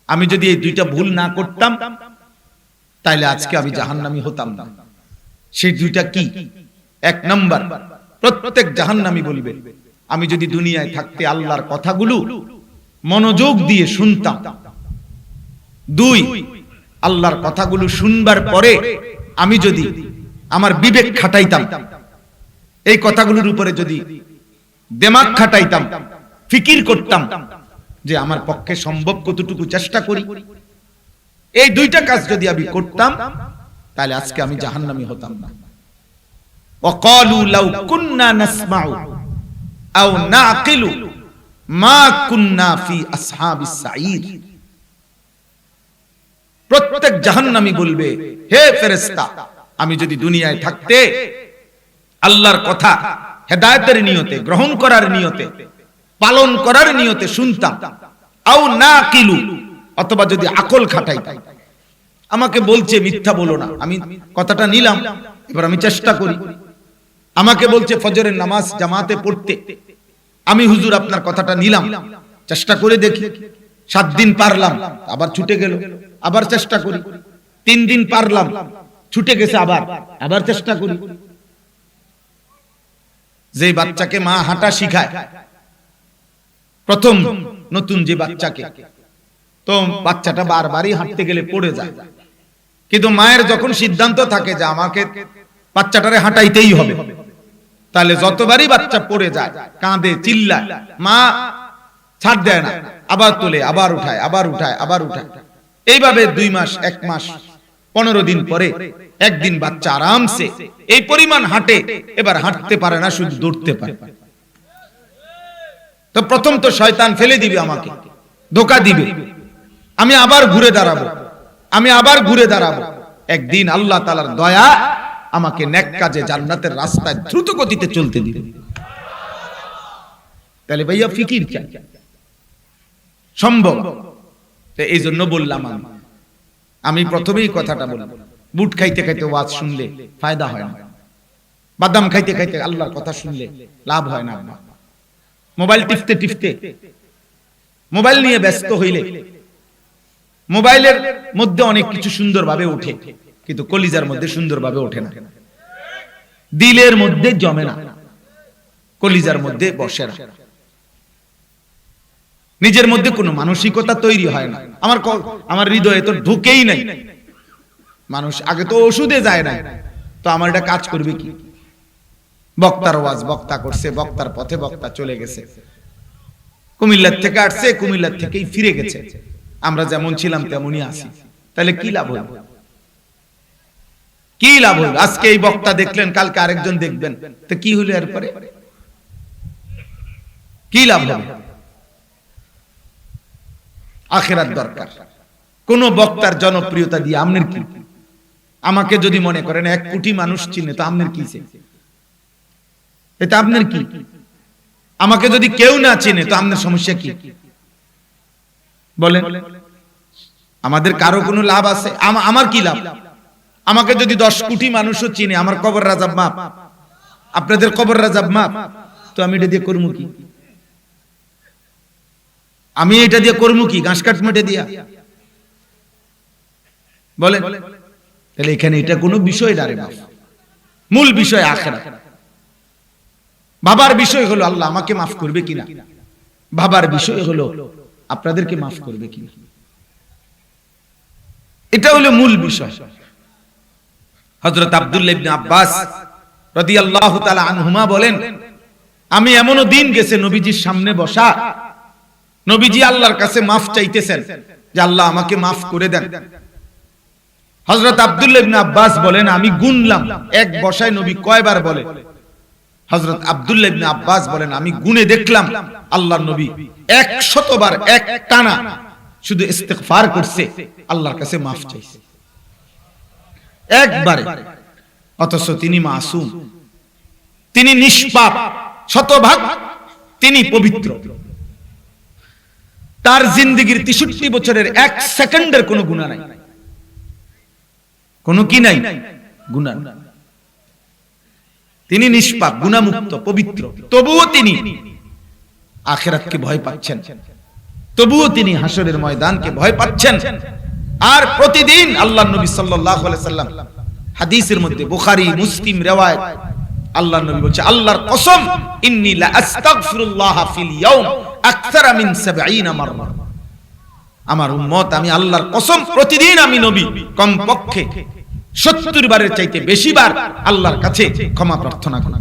আমি যদি এই দুইটা ভুল না করতাম তাইলে আজকে আমি জাহান্নামী হতাম না। সেই দুইটা কি? এক নাম্বার, প্রত্যেক জাহান্নামী বলবে, আমি যদি দুনিয়ায় থাকতে আল্লাহর কথাগুলো মনোযোগ দিয়ে শুনতাম। দুই, আল্লাহর কথাগুলো শুনবার পরে আমি যদি আমার বিবেক খাটাইতাম, এই কথাগুলোর উপরে যদি দিমাগ খাটাইতাম, ফিকির করতাম যে আমার পক্ষে সম্ভব কতটুকু চেষ্টা করি, এই দুইটা কাজ যদি আমি করতাম তাহলে আজকে আমি জাহান্নামী হতাম না। ওয়াকালু লাউ কুননা নাসমাউ আও নাকিলু মা কুননা ফি আসহাবিস সাঈর। প্রত্যেক জাহান্নামী বলবে, হে ফেরেশতা, আমি যদি দুনিয়ায় থাকতে আল্লাহর কথা হেদায়েতের নিয়তে, গ্রহণ করার নিয়তে, পালন করার নিয়তে শুনতাম, আও নাকিলু, অথবা যদি আকল খাটাইতাম। আমাকে বলছে মিথ্যা বলো না, আমি কথাটা নিলাম, এবার আমি চেষ্টা করি। আমাকে বলছে ফজরের নামাজ জামাতে পড়তে, আমি হুজুর আপনার কথাটা নিলাম, চেষ্টা করে দেখি। 7 দিন পারলাম, আবার ছুটে গেল, আবার চেষ্টা করি। 3 দিন পারলাম, ছুটে গেছে, আবার চেষ্টা করি। যে বাচ্চাকে মা হাঁটা শিখায়, প্রথম নতুন যে বাচ্চাকে, তো বাচ্চাটা বারবারই হাঁটতে গেলে পড়ে যায়, কিন্তু মায়ের যখন সিদ্ধান্ত থাকে যে আমাকে বাচ্চাটারে হাঁটাইতেই হবে, তাহলে যতবারই বাচ্চা পড়ে যায়, কাঁদে, চিল্লায়, মা ছাড় দেয় না, আবার তোলে, আবার উঠায়, আবার উঠায়, আবার উঠায়। এইভাবে 2 মাস, 1 মাস, 15 দিন পরে একদিন বাচ্চা আরামসে এই পরিমাণ হাঁটে, এবার হাঁটতে পারে না, শুধু দৌড়তে পারে। তো প্রথম তো শয়তান ফেলে দিবে, আমাকে ধোঁকা দিবে, আমি আবার ঘুরে দাঁড়াবো, আমি আবার ঘুরে দাঁড়াবো। একদিন আল্লাহ তাআলার দয়া আমাকে নেক কাজে জান্নাতের রাস্তায় দ্রুত গতিতে চলতে দিবে। তাহলে ভাইয়া ফিকির চাই, সম্ভব। এই জন্য বললাম, আমি প্রথমেই কথাটা বুট খাইতে খাইতে ওয়াজ শুনলে ফায়দা হয় না, বাদাম খাইতে খাইতে আল্লাহর কথা শুনলে লাভ হয় না। মোবাইল টিপতে টিপতে, মোবাইল নিয়ে ব্যস্ত হইলে মোবাইলের মধ্যে অনেক কিছু সুন্দরভাবে ওঠে, কিন্তু কলিজার মধ্যে সুন্দরভাবে ওঠে না, দিলের মধ্যে জমে না, কলিজার মধ্যে বসে না, নিজের মধ্যে কোনো মানসিকতা তৈরি হয় না। আমার হৃদয়ে তো ঢুকেই নাই। মানুষ আগে তো ওষুধে যায় না, তো আমার এটা কাজ করবে কি? বক্তার ওয়াজ, বক্তা করছে, বক্তার পথে বক্তা চলে গেছে, কুমিল্লার থেকে আসছে, কুমিল্লার থেকেই ফিরে গেছে, আমরা যেমন ছিলাম তেমনই আছি, তাহলে কি লাভ হইল? কি লাভ হইল? আজকে এই বক্তা দেখলেন, কালকে আরেকজন দেখবেন, তো কি হইল? এরপরে কি লাভ হবে? আখিরাত দরকার। কোন বক্তার জনপ্রিয়তা দিয়ে আপনার কি? আমাকে যদি মনে করেন 1 কোটি মানুষ চিনে, তো আপনার কি? এটা আপনার কি? আমাকে যদি কেউ না চিনে, তো আপনার সমস্যা কি? বলেন, আমাদের কারো কোনো লাভ আছে? আমার কি লাভ? আমাকে যদি 10 কোটি মানুষও চিনে, আমার কবর রাজাব মাপ, আপনাদের কবর রাজাব মাপ, তো আমি এটা দিয়ে করবো কি? আমি এটা দিয়ে করবো কি? ঘাস কাট মেটে দিয়া? বলেন, তাহলে এখানে এটা কোনো বিষয় না রে বাপ। মূল বিষয় আখিরাত। বাবার বিষয় হলো আল্লাহ আমাকে মাফ করবে কিনা, বাবার বিষয় হলো আপনাদেরকে মাফ করবে কিনা, এটা হলো মূল বিষয়। হযরত আব্দুল্লাহ ইবনে আব্বাস রাদিয়াল্লাহু তাআলা আনহুমা বলেন, আমি এমনও দিন গেছে নবীজির সামনে বসা, নবীজি আল্লাহর কাছে মাফ চাইতেছেন যে আল্লাহ আমাকে মাফ করে দেন। হযরত আব্দুল্লাহ ইবনে আব্বাস বলেন, আমি গুনলাম এক বসায় নবী কয়বার বলে। হযরত আব্দুল্লাহ ইবনে আব্বাস বলেন, আমি গুনে দেখলাম আল্লাহর নবী 100 বার এক টানা শুধু ইস্তিগফার করছে, আল্লাহর কাছে মাফ চাইছে একবারে। অথচ তিনি মাসুম, তিনি নিষ্পাপ, শতভাগ তিনি পবিত্র। তার জিন্দেগীর 63 বছরের 1 সেকেন্ডের কোনো গুনাহ নাই, কোনো কি নাই? গুনাহ। তিনি নিষ্পাপ, গুনাহমুক্ত, পবিত্র, তবুও তিনি আখিরাতকে ভয় পাচ্ছেন, তবুও তিনি হাসরের ময়দানকে ভয় পাচ্ছেন। আর প্রতিদিন আল্লাহর নবী সাল্লাল্লাহু আলাইহি সাল্লাম হাদিসের মধ্যে, বুখারী মুসলিম riwayat, আল্লাহর নবী বলছে, আল্লাহর কসম, ইন্নী লা আস্তাগফিরুল্লাহ ফিল ইয়াউম আকসারা মিন 70 মাররা। আমার উম্মত, আমি আল্লাহর কসম প্রতিদিন আমি নবী কমপক্ষে 70 বারের চাইতে বেশি বার আল্লাহর কাছে ক্ষমা প্রার্থনা করি।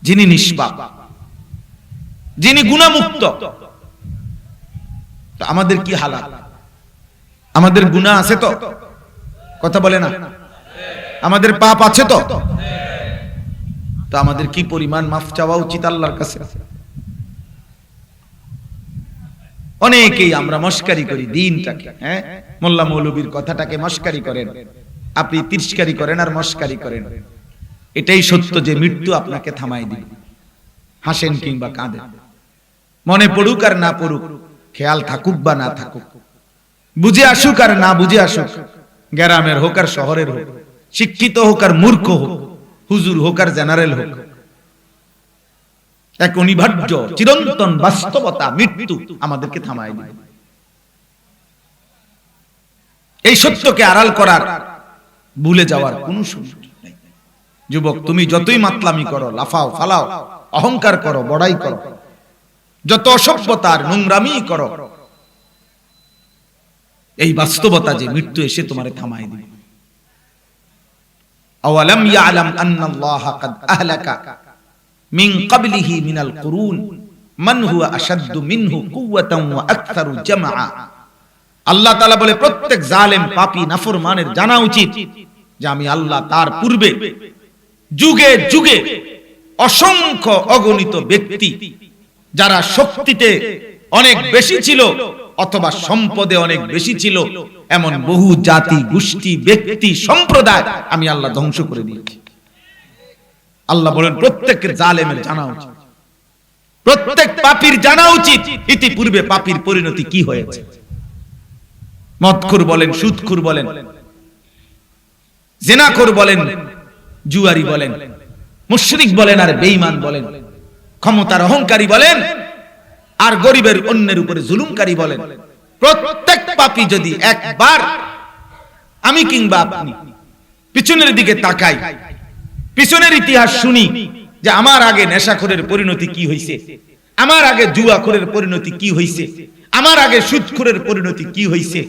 যিনি নিষ্পাপ, যিনি গুনাহমুক্ত, তো আমাদের কি হালাত? আমাদের গুনাহ আছে তো? কথা বলে না? আমাদের পাপ আছে তো? তো আমাদের কি পরিমাণ মাফ চাওয়া উচিত আল্লাহর কাছে? অনেকেই আমরা মস্কারি করি দিনটাকে, হ্যাঁ, মোল্লা মৌলবীর কথাটাকে মস্কারি করেন, আপনি তিরস্কারি করেন আর মস্কারি করেন। এটাই সত্য যে মৃত্যু আপনাকে থামাই দিবে, হাসেন কিংবা কাঁদেন, মনে পড়ুক আর না পড়ুক, খেয়াল থাকুক বা না থাকুক, বুঝে আসুক আর না বুঝে আসুক, গ্রামের হোক আর শহরের হোক, শিক্ষিত হোক আর মূর্খ হোক, হুজুর হোক আর জেনারেল হোক, এক অনিবার্য চিরন্তন বাস্তবতা, মৃত্যু আমাদেরকে থামাই দিবে। এই সত্যকে আড়াল করার, ভুলে যাওয়ার কোন সুযোগ নেই। যুবক, তুমি যতই মাতলামি করো, লাফাও ফালাও, অহংকার করো, বড়াই করো, যত অসভ্যতার নোংরামি করো, এই বাস্তবতা যে মৃত্যু এসে তোমারে থামাই দিবে। আওয়ালাম ইয়ালাম আন্নাল্লাহা কাদ আহলাকা মিন ক্বাবলিহি মিনাল কুরুন মান হুয়া আশাদ্দু মিনহু কুওয়াতান ওয়া আকসারু জামআ। আল্লাহ তাআলা বলে, প্রত্যেক জালেম, পাপী, নাফরমানের জানা উচিত যে আমি আল্লাহ তার পূর্বে যুগে যুগে অসংখ্য অগণিত ব্যক্তি যারা শক্তিতে অনেক বেশি ছিল অথবা সম্পদে অনেক বেশি ছিল, এমন বহু জাতি, গোষ্ঠী, ব্যক্তি, সম্প্রদায় আমি আল্লাহ ধ্বংস করে দিয়েছি। আল্লাহ বলেন, প্রত্যেক জালেমের জানা উচিত, প্রত্যেক পাপীর জানা উচিত ইতিপূর্বে পাপীর পরিণতি কি হয়েছে। মদখোর বলেন, সুদখোর বলেন, জিনাখোর বলেন, জুয়ারি বলেন, মুশরিক বলেন আর বেঈমান বলেন, ক্ষমতার অহংকারী বলেন আর গরিবের অন্যের উপরে জুলুমকারী বলেন, প্রত্যেক পাপী যদি একবার আমি কিংবা আপনি পিছনের দিকে তাকাই, পিছনের ইতিহাস শুনি যে আমার আগে নেশাখোরের পরিণতি কি হয়েছে, আমার আগে জুয়াখোরের পরিণতি কি হয়েছে, আমার আগে সুদখোরের পরিণতি কি হয়েছে,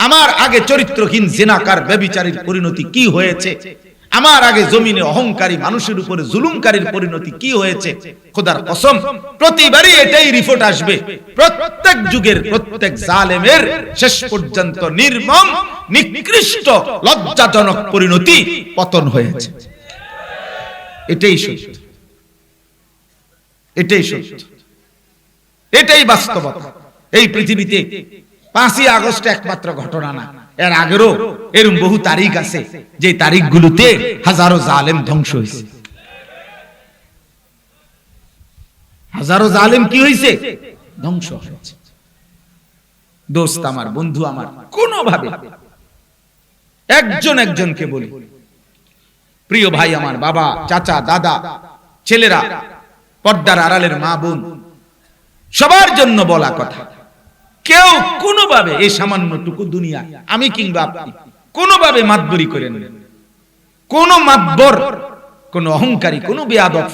আমার আগে চরিত্রহীন জিনাকার ব্যভিচারীর পরিণতি কি হয়েছে, আমার আগে জমিনে অহংকারী মানুষের উপরে জুলুমকারীর পরিণতি কি হয়েছে, খোদার কসম প্রতিবারই এটাই রিপোর্ট আসবে, প্রত্যেক যুগের প্রত্যেক জালেমের শেষ পর্যন্ত নির্মম নিকৃষ্ট লজ্জাজনক পরিণতি পতন হয়েছে। এটাই সত্য, এটাই সত্য, এটাই বাস্তবতা। এই পৃথিবীতে 5ই আগস্ট একমাত্র ঘটনা না, এর আগেরও এরকম বহু তারিখ আছে যে তারিখগুলোতে হাজারো জালেম ধ্বংস হয়েছে। হাজারো জালেম কি হয়েছে? ধ্বংস হয়েছে। দোস্ত আমার, বন্ধু আমার, কোনোভাবে একজন একজনকে বলি, প্রিয় ভাই আমার, বাবা, চাচা, দাদা, ছেলেরা, পর্দার আড়ালের মা বোন, সবার জন্য বলা কথা, কেউ কোনোভাবে এই সামান্যটুকু দুনিয়া আমি কিংবা আপনি কোনোভাবে মাতবরি করেন না। কোন মাতবর, কোন অহংকারী, কোন বেয়াদব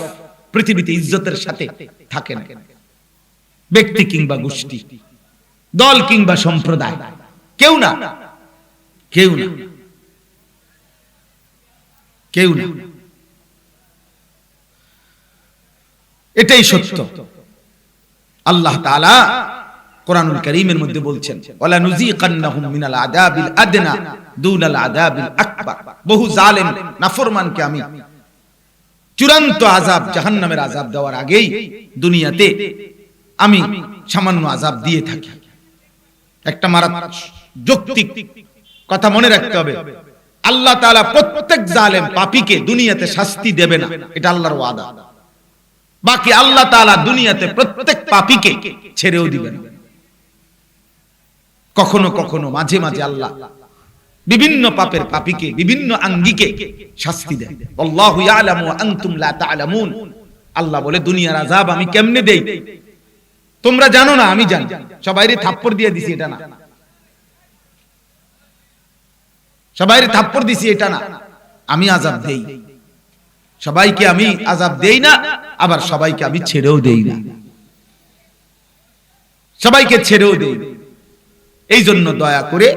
পৃথিবীতে ইজ্জতের সাথে থাকে না। ব্যক্তি কিংবা গোষ্ঠী, দল কিংবা সম্প্রদায়, কেউ না, কেউ না, কেউ না। এটাই সত্য। আল্লাহ তাআলা কোরআনুল কারীমের মধ্যে বলছেন, ওয়ালা নুযীকান্নাহুম মিনাল আযাবিল আদনা দুনাল আযাবিল আকবার। বহু জালেম নাফরমানকে আমি চূড়ান্ত আযাব, জাহান্নামের আযাব দেওয়ার আগেই দুনিয়াতে আমি সামান্য আযাব দিয়ে থাকি। একটা মারাত্মক যৌক্তিক কথা মনে রাখতে হবে, আল্লাহ তাআলা প্রত্যেক জালেম পাপীকে দুনিয়াতে শাস্তি দেবে না, এটা আল্লাহর ওয়াদা। বাকি আল্লাহ তাআলা দুনিয়াতে প্রত্যেক পাপীকে ছেড়েও দিবেন। কখনো কখনো মাঝে মাঝে আল্লাহ বিভিন্ন পাপের পাপীকে বিভিন্ন আঙ্গিকে শাস্তি দেন। আল্লাহু ইয়ালামু ওয়া আনতুম লা তা'লামুন। আল্লাহ বলে, দুনিয়ার আযাব আমি কেমনে দেই তোমরা জানো না, আমি জানি। সবাইরে থাপ্পড় দিয়ে দিছি এটা না, সবাইরে থাপ্পড় দিছি এটা না, আমি আযাব দেই। সবাইকে আমি আযাব দেই না, আবার সবাইকে আমি ছেড়েও দেই না, সবাইকে ছেড়েও দেই। এই জন্য দয়া করে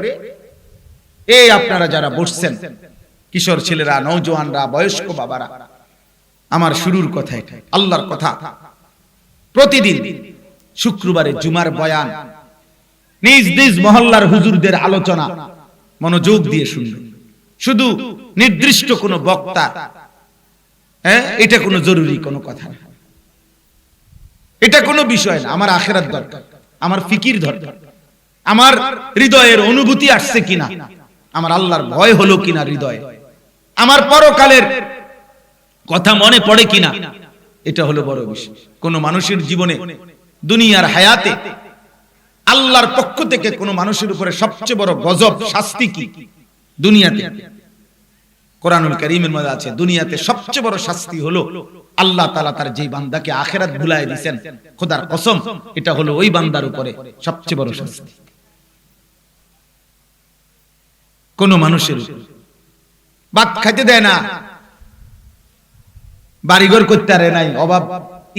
এই আপনারা যারা বসছেন, কিশোর ছেলেরা, নওজোয়ানরা, বয়স্ক বাবারা, আমার শুরুর কথা এটা, আল্লাহর কথা। প্রতিদিন শুক্রবারে জুমার বয়ান, নিজ নিজ মহল্লার হুজুরদের আলোচনা মনোযোগ দিয়ে শুনবেন। শুধু নির্দিষ্ট কোনো বক্তা, এটা কোনো জরুরি কোনো কথা না, এটা কোনো বিষয় না। আমার আখিরাত দরকার, আমার ফিকির দরকার, আমার হৃদয়ের অনুভূতি আসছে কিনা, আমার আল্লাহর ভয় হলো কিনা হৃদয়ে, আমার পরকালের কথা মনে পড়ে কিনা, এটা হলো বড় বিষয়। কোন মানুষের জীবনে, দুনিয়ার হায়াতে আল্লাহর পক্ষ থেকে কোন মানুষের উপরে সবচেয়ে বড় গজব শাস্তি কি দুনিয়াতে? কোরআনুল কারীমের মধ্যে আছে, দুনিয়াতে সবচেয়ে বড় শাস্তি হলো আল্লাহ তাআলা তার যেই বান্দাকে আখিরাত ভুলায় দিবেন, খোদার কসম এটা হলো ওই বান্দার উপরে সবচেয়ে বড় শাস্তি। কোন মানুষের ভাত খাইতে দেয় না, বাড়িঘর করতে পারে নাই, অভাব,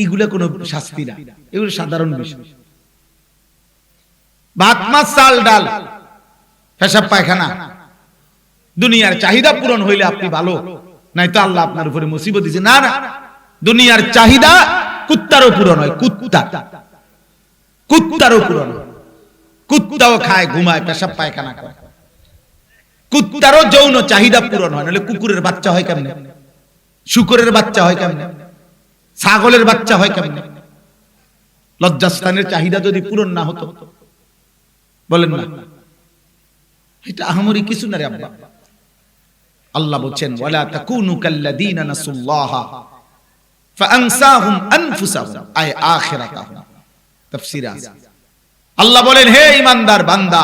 এগুলা কোনো শাস্তি না, এগুলো সাধারণ বিষয়। ভাত, মাছ, চাল, ডাল, পেশাব পায়খানা, দুনিয়ার চাহিদা পূরণ হইলে আপনি ভালো, নাই তো আল্লাহ আপনার উপরে মুসিবত দিয়েছে। না না, দুনিয়ার চাহিদা কুত্তারও পূরণ হয়, কুত্তারও পূরণ হয়। কুত্তাও খায়, ঘুমায়, পেশাব পায়খানা করে, কুত্তারও যৌন চাহিদা পূরণ হয়। নাহলে কুকুরের বাচ্চা হয় কেমনে, শুকরের বাচ্চা হয় কেমনে, ছাগলের বাচ্চা হয় কেমনে? লজ্জাস্থানের চাহিদা যদি পূরণ না হতো, বলেন না, এটা আহামরি কিছু না রে আব্বা। আল্লাহ বলেন, ওয়ালা তাকুনু কাল্লাযীনা নাসুল্লাহা ফাআনসাহুম আনফুসাহুম, আই আখিরাতাহুম। তাফসীর আছে, আল্লাহ বলেন, হে ঈমানদার বান্দা,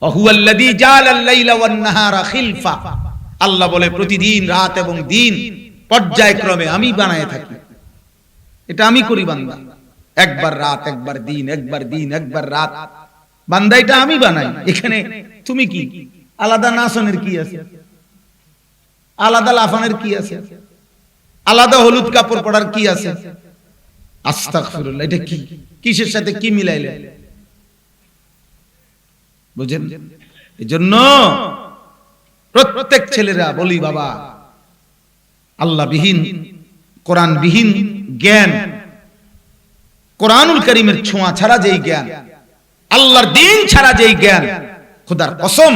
ওয়াহুয়াল্লাযী জাআলাল লাইলা ওয়ান নাহারা খিলফা, আল্লাহ বলে প্রতিদিন রাত এবং দিন পর্যায়ক্রমে আমি বানায় থাকি, এটা আমি করি বান্দা। একবার রাত, একবার দিন, একবার দিন, একবার রাত, বান্দা এটা আমি বানাই। এখানে তুমি কি আলাদা নাচনের কি আছে, আলাদা লাফানের কি আছে, আলাদা হলুদ কাপড় পরার কি আছে? আস্তাগফিরুল্লাহ, এটা কি, কিসের সাথে কি মিলাইলে? বুঝেন? এজন্য প্রত্যেক ছেলেরা বলি, বাবা, আল্লাহ বিহীন, কোরআন বিহীন জ্ঞান, কোরআনুল কারীমের ছোঁয়া ছাড়া যেই জ্ঞান, আল্লাহর দ্বীন ছাড়া যেই জ্ঞান, খোদার কসম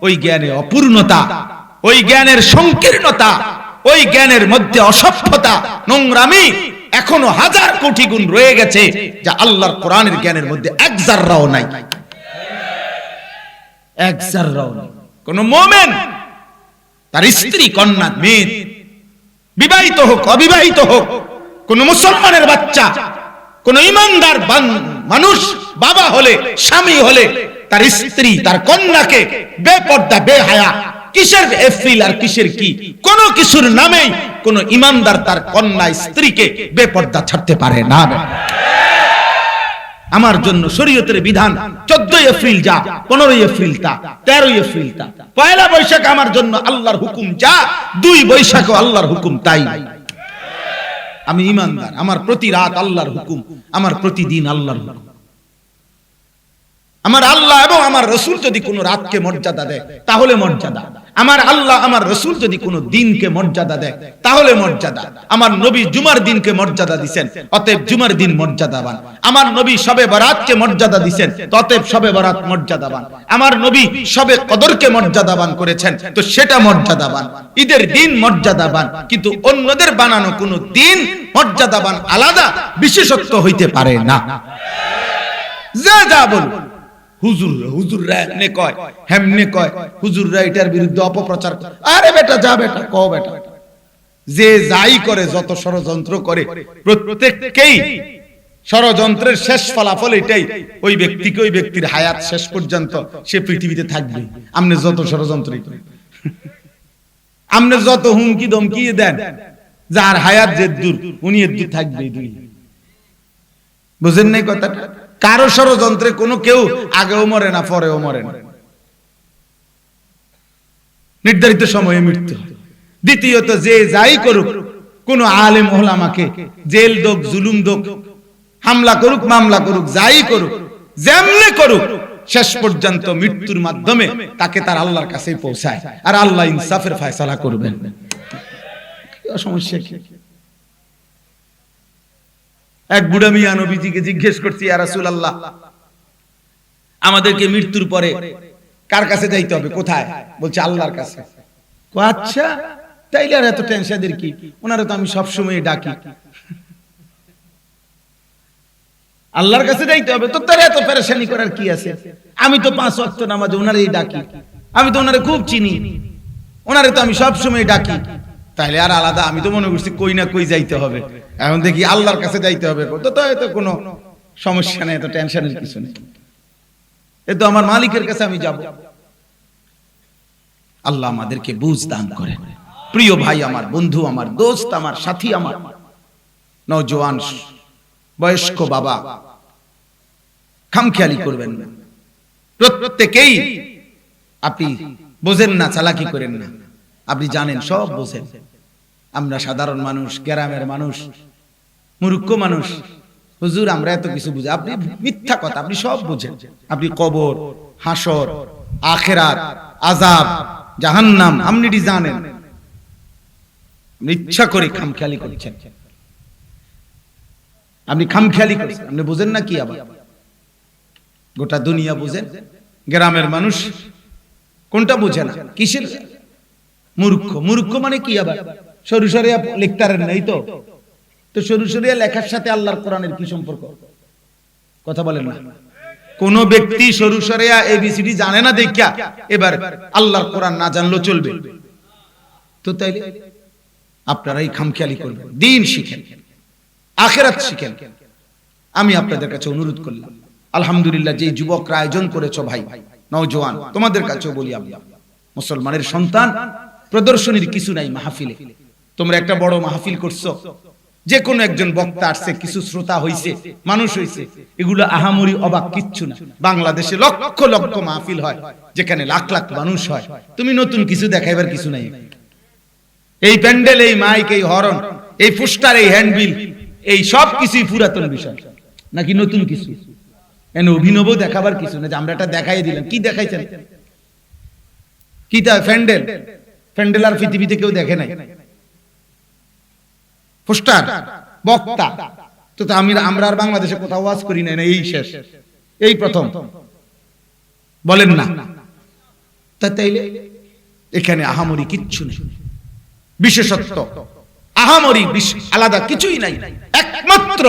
ওই জ্ঞানে অপূর্ণতা, ওই জ্ঞানের সংকীর্ণতা, ওই জ্ঞানের মধ্যে অসভ্যতা, নোংরামি এখনো হাজার কোটি গুণ রয়ে গেছে, যা আল্লাহর কোরআনের জ্ঞানের মধ্যে এক জাররাও নাই, এক জাররাও নাই। কোন মুমিন তার স্ত্রী, কন্যা, মেয়ে, বিবাহিত হোক অবিবাহিত হোক, কোন মুসলমানের বাচ্চা, কোন ঈমানদার মানুষ বাবা হলে, স্বামী হলে, তার স্ত্রী, তার কন্যাকে বেপর্দা, বেহায়া, কিসের এফিল আর কিসের কি, কোন কিছুর নামেই কোন ঈমানদার তার কন্যা, স্ত্রীকে বেপর্দা ছাড়তে পারে না। আমার জন্য শরীয়তের বিধান 14 এপ্রিল যা, 15 এপ্রিল তা, 13 এপ্রিল তা, পয়লা বৈশাখ আমার জন্য আল্লাহর হুকুম যা, 2 বৈশাখও আল্লাহর হুকুম তাই। আমি ঈমানদার, আমার প্রতি রাত আল্লাহর হুকুম, আমার প্রতিদিন আল্লাহর হুকুম। আমার আল্লাহ এবং আমার রাসূল যদি কোন রাতকে মর্যাদা দেয় তাহলে মর্যাদা, আমার আল্লাহ আমার রাসূল যদি কোন দিনকে মর্যাদা দেয় তাহলে মর্যাদা। আমার নবী জুমার দিনকে মর্যাদা দিবেন, অতএব জুমার দিন মর্যাদাবান। আমার নবী শবে বরাতকে মর্যাদা দিবেন, অতএব শবে বরাত মর্যাদাবান। আমার নবী শবে কদরকে মর্যাদাবান করেছেন, তো সেটা মর্যাদাবান। ঈদের দিন মর্যাদাবান, কিন্তু অন্যদের বানানো কোন দিন মর্যাদাবান আলাদা বিশেষত্ব হইতে পারে না। যা যা বল হুজুররা এমনে কয়, হেমনে কয়, হুজুররা এটার বিরুদ্ধে অপপ্রচার করে। আরে বেটা, যা বেটা, কও বেটা। যে যাই করে, যত ষড়যন্ত্র করে, প্রত্যেককেই ষড়যন্ত্রের শেষ ফলাফল এটাই, ওই ব্যক্তিকে, ওই ব্যক্তির হায়াত শেষ পর্যন্ত সে পৃথিবীতে থাকবে। আপনি যত ষড়যন্ত্রই করেন, আপনি যত হুমকি ধমকি দেন, যার হায়াত যে দূর, উনি দূর থাকবে। বুঝেন নাই কথাটা? কারো ষড়যন্ত্রে কোনো কেউ আগেও মরে না, পরেও মরে না, নির্ধারিত সময়ে মৃত্যু হয়। দ্বিতীয়ত, যে যাই করুক, কোন আলেম ওলামাকে জেল দোক, জুলুম দোক, হামলা করুক, মামলা করুক, যাই করুক, যেমনে করুক, শেষ পর্যন্ত মৃত্যুর মাধ্যমে তাকে তার আল্লাহর কাছেই পৌঁছায়, আর আল্লাহ ইনসাফের ফয়সালা করবেন। সমস্যা কি? এক বুড়া মিয়া নবীজিকে জিজ্ঞেস করছি, ইয়া রাসূলুল্লাহ, আমাদেরকে মৃত্যুর পরে কার কাছে যাইতে হবে, কোথায়? বলছে আল্লাহর কাছে। আচ্ছা, তাইলে আর এত টেনশনের কি? ওনারে তো আমি সব সময় ডাকি। আল্লাহর কাছে যাইতে হবে তো তার এত পেরেশানি করার কি আছে? আমি তো 5 ওয়াক্ত নামাজে ওনারেই ডাকি, আমি তো ওনারে খুব চিনি, ওনারে তো আমি সব সময় ডাকি। তাইলে আর আলাদা? আমি তো মনে করছি কই না কই যাইতে হবে, এখন দেখি আল্লাহর কাছে যাইতে হবে। তো এত কোনো সমস্যা নেই, এত টেনশনের কিছু নেই, এ তো আমার মালিকের কাছে আমি যাব। আল্লাহ আমাদেরকে বুঝ দান করে। প্রিয় ভাই আমার, বন্ধু আমার, দোস্ত আমার, সাথী আমার, নওজোয়ান বয়স্ক বাবা, খামখেয়ালি করবেন না। প্রত্যেকেই আপনি বোঝেন না, চালাকি করেন না, আপনি জানেন, সব বোঝেন। আমরা সাধারণ মানুষ, গ্রামের মানুষ, মূর্খ মানুষ। হুজুর আমরা এত কিছু বুঝি, আপনি মিথ্যা কথা, আপনি সব বুঝেন। আপনি কবর, হাসর, আখিরাত, আযাব, জাহান্নাম আপনি জানেন, ইচ্ছা করে খামখেয়ালি করছেন। আপনি খামখেয়ালি করছেন, আপনি বুঝেন না কি? আবার গোটা দুনিয়া বুঝেন, গ্রামের মানুষ কোনটা বুঝে না? কিসের মূর্খ? মূর্খ মানে কি? আবার সরুসরিয়া লিখতারেন নাই তো? তো সরুসরিয়া লেখার সাথে আল্লাহর কোরআনের কি সম্পর্ক? কথা বলেন না। কোন ব্যক্তি সরুসরিয়া এবিসিডি জানে না দেখিয়া এবার আল্লাহর কোরআন না জানলেও চলবে? তো তাইলে আপনারাই খামখেয়ালি করবেন, দিন শিখেন, আখিরাত শিখেন। আমি আপনাদের কাছে অনুরোধ করলাম, আলহামদুলিল্লাহ, যে যুবকরা আয়োজন করেছো ভাই, নওজোয়ান, তোমাদের কাছেও বলি, আব্বা, মুসলমানের সন্তান, প্রদর্শনীর কিছু নাই মাহফিলে। তোমরা একটা বড় মাহফিল করছো, যে কোনো একজন বক্তা আসছে, কিছু শ্রোতা হইছে, মানুষ হইছে, এগুলো আহামরি অবাক কিচ্ছু না। বাংলাদেশে লক্ষ লক্ষ মাহফিল হয়, যেখানে লাখ লাখ মানুষ হয়। তুমি নতুন কিছু দেখাইবার কিছু নাই। এই প্যান্ডেল, এই মাইক, এই হরন, এই পোস্টার, এই হ্যান্ডবিল, এই সব কিছুই পুরাতন বিষয় নাকি নতুন কিছু? অভিনব দেখাবার কিছু না যে আমরা এটা দেখাই দিলাম। কি দেখাইছেন? কি তা প্যান্ডেল? প্যান্ডেল আর পৃথিবীতে কেউ দেখে নাই। পোস্টার, বক্তা তো আমরা আর বাংলাদেশে কোথাও ওয়াজ করি নাই না, এই শেষ, এই প্রথম, বলেন না? তাইলে এখানে আহামরি কিচ্ছু নেই, বিশেষত্ব আহামরি আলাদা কিছুই নাই। একমাত্র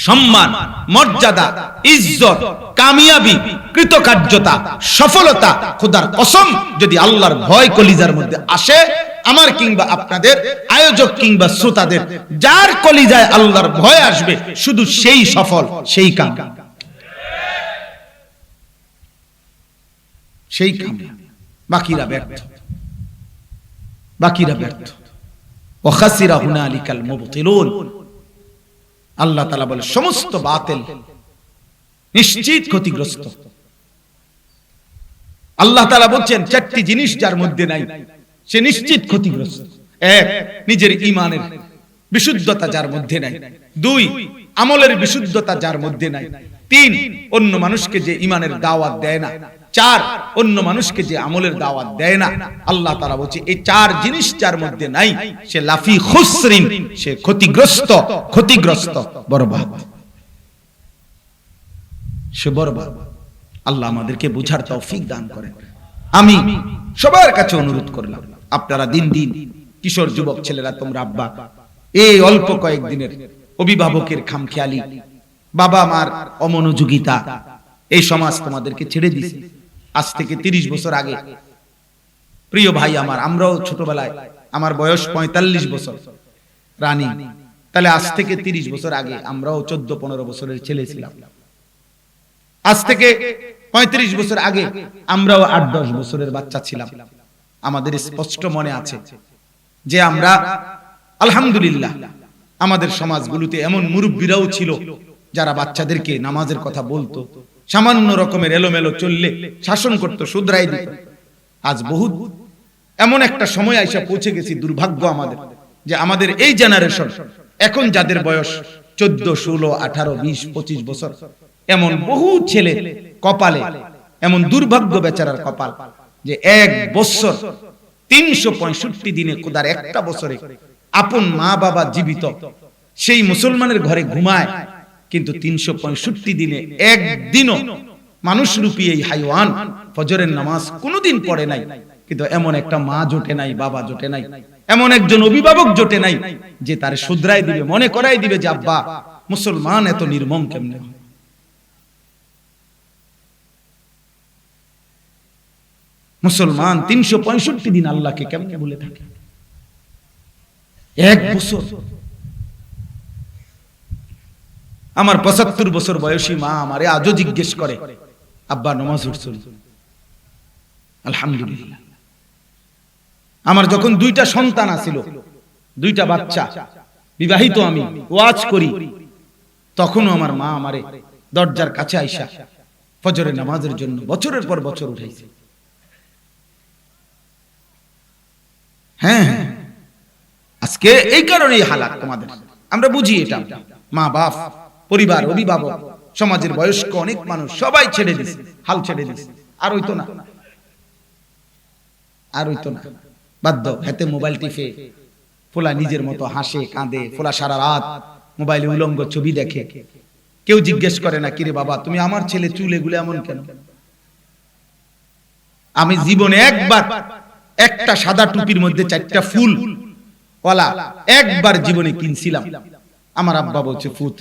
সম্মান, মর্যাদা, ইজ্জত, কামিয়াবি, কৃতকার্যতা, সফলতা, খোদার কসম যদি আল্লাহর ভয় কলিজার মধ্যে আসে, আমার কিংবা আপনাদের, আয়োজক কিংবা শ্রোতাদের, যার কলিজায় আল্লাহর ভয় আসবে, শুধু সেই সফল, সেই কাম, সেই কাম। বাকিরা ব্যর্থ, বাকিরা ব্যর্থ। ওয়া খাসিরা হুনালিকাল মুবতিলুন। আল্লাহ তাআলা বলে সমস্ত বাতিল নিশ্চিত ক্ষতিগ্রস্ত। আল্লাহ তাআলা বলছেন চারটি জিনিস যার মধ্যে নাই সে নিশ্চিত ক্ষতিগ্রস্ত। এক, নিজের ঈমানের বিশুদ্ধতা যার মধ্যে নাই। দুই, আমলের বিশুদ্ধতা যার মধ্যে নাই। তিন, অন্য মানুষকে যে ঈমানের দাওয়াত দেয় না। চার, অন্য মানুষকে যে আমলের দাওয়াত দেয় না। আল্লাহ তাআলা বলছে এই চার জিনিস যার মধ্যে নাই সে লাফি খুসরিন, সে ক্ষতিগ্রস্ত, ক্ষতিগ্রস্ত, বরবাদ, সে বরবাদ। আল্লাহ আমাদেরকে বুঝার তৌফিক দান করেন। আমি সবার কাছে অনুরোধ করলাম, আপনারা দিন দিন কিশোর যুবক ছেলেরা, তোমরা আব্বা, এই অল্প কয়েকদিনের অভিভাবকের খামখেয়ালি, বাবা মার অমনোযোগিতা, এই সমাজ তোমাদেরকে ছেড়ে দিছে। আজ থেকে 30 বছর আগে, প্রিয় ভাই আমার, আমরাও ছোটবেলায়, আমার বয়স 45 বছর রানী, তাহলে আজ থেকে 30 বছর আগে আমরাও 14-15 বছরের ছেলে ছিলাম। আজ থেকে 35 বছর আগে আমরাও 8-10 বছরের বাচ্চা ছিলাম। আমাদের স্পষ্ট মনে আছে যে আমরা আলহামদুলিল্লাহ আমাদের সমাজগুলোতে এমন মুরব্বীরাও ছিল যারা বাচ্চাদেরকে নামাজের কথা বলতো, সামান্য রকমের এলোমেলো চললে শাসন করত, শুধরাই দিত। আজ বহুত এমন একটা সময় আইসা পৌঁছে গেছি, দুর্ভাগ্য আমাদের, যে আমাদের এই জেনারেশন, এখন যাদের বয়স 14, 16, 18, 20, 25 বছর, এমন বহু ছেলে কপালে, এমন দুর্ভাগ্য বেচারার কপাল যে এক বছর 365 দিনে, খোদার একটা বছরে আপন মা বাবা জীবিত, সেই মুসলমানের ঘরে ঘুমায়, কিন্তু 365 দিনে একদিনও মানুষ রূপী এই হাইওয়ান ফজরের নামাজ কোনোদিন পড়ে নাই। কিন্তু এমন একটা মা জোটে নাই, বাবা জোটে নাই, এমন একজন অভিভাবক জোটে নাই যে তারে শুধরাই দিবে, মনে করাই দিবে যে আব্বা, মুসলমান এত নির্মম কেমনে হয়? মুসলমান 365 দিন আল্লাহকে কেমনে বলে থাকে? এক বছর। আমার 75 বছর বয়সী মা আমারে আজও জিজ্ঞেস করে, আব্বা নামাজ পড়ছুন? আলহামদুলিল্লাহ। আমার যখন 2টা সন্তান আছিল, 2টা বাচ্চা, বিবাহিত, আমি ওয়াজ করি, তখনও আমার মা আমারে দরজার কাছে আইসা ফজরের নামাজের জন্য বছরের পর বছর উঠাইছে। হ্যাঁ, আজকে এই কারণেই হালাত তোমাদের, আমরা বুঝি এটা। মা বাপ, পরিবার, অভিভাবক, সমাজের বয়স্ক অনেক মানুষ সবাই ছেড়ে দিছে, হাল ছেড়ে দিছে। আর হইতো না, আর হইতো না, বাধ্য হাতে মোবাইল টিপে ফোলা নিজের মতো হাসে কাঁদে, ফোলা সারা রাত মোবাইলে উলঙ্গ ছবি দেখে। কেউ জিজ্ঞেস করে না, কিরে বাবা তুমি আমার ছেলে চুল এগুলো এমন কেন? আমি জীবনে একবার একটা সাদা টুপির মধ্যে 4টা ফুল ওয়ালা একবার জীবনে কিনছিলাম। আমার আব্বা বলছে ফুত,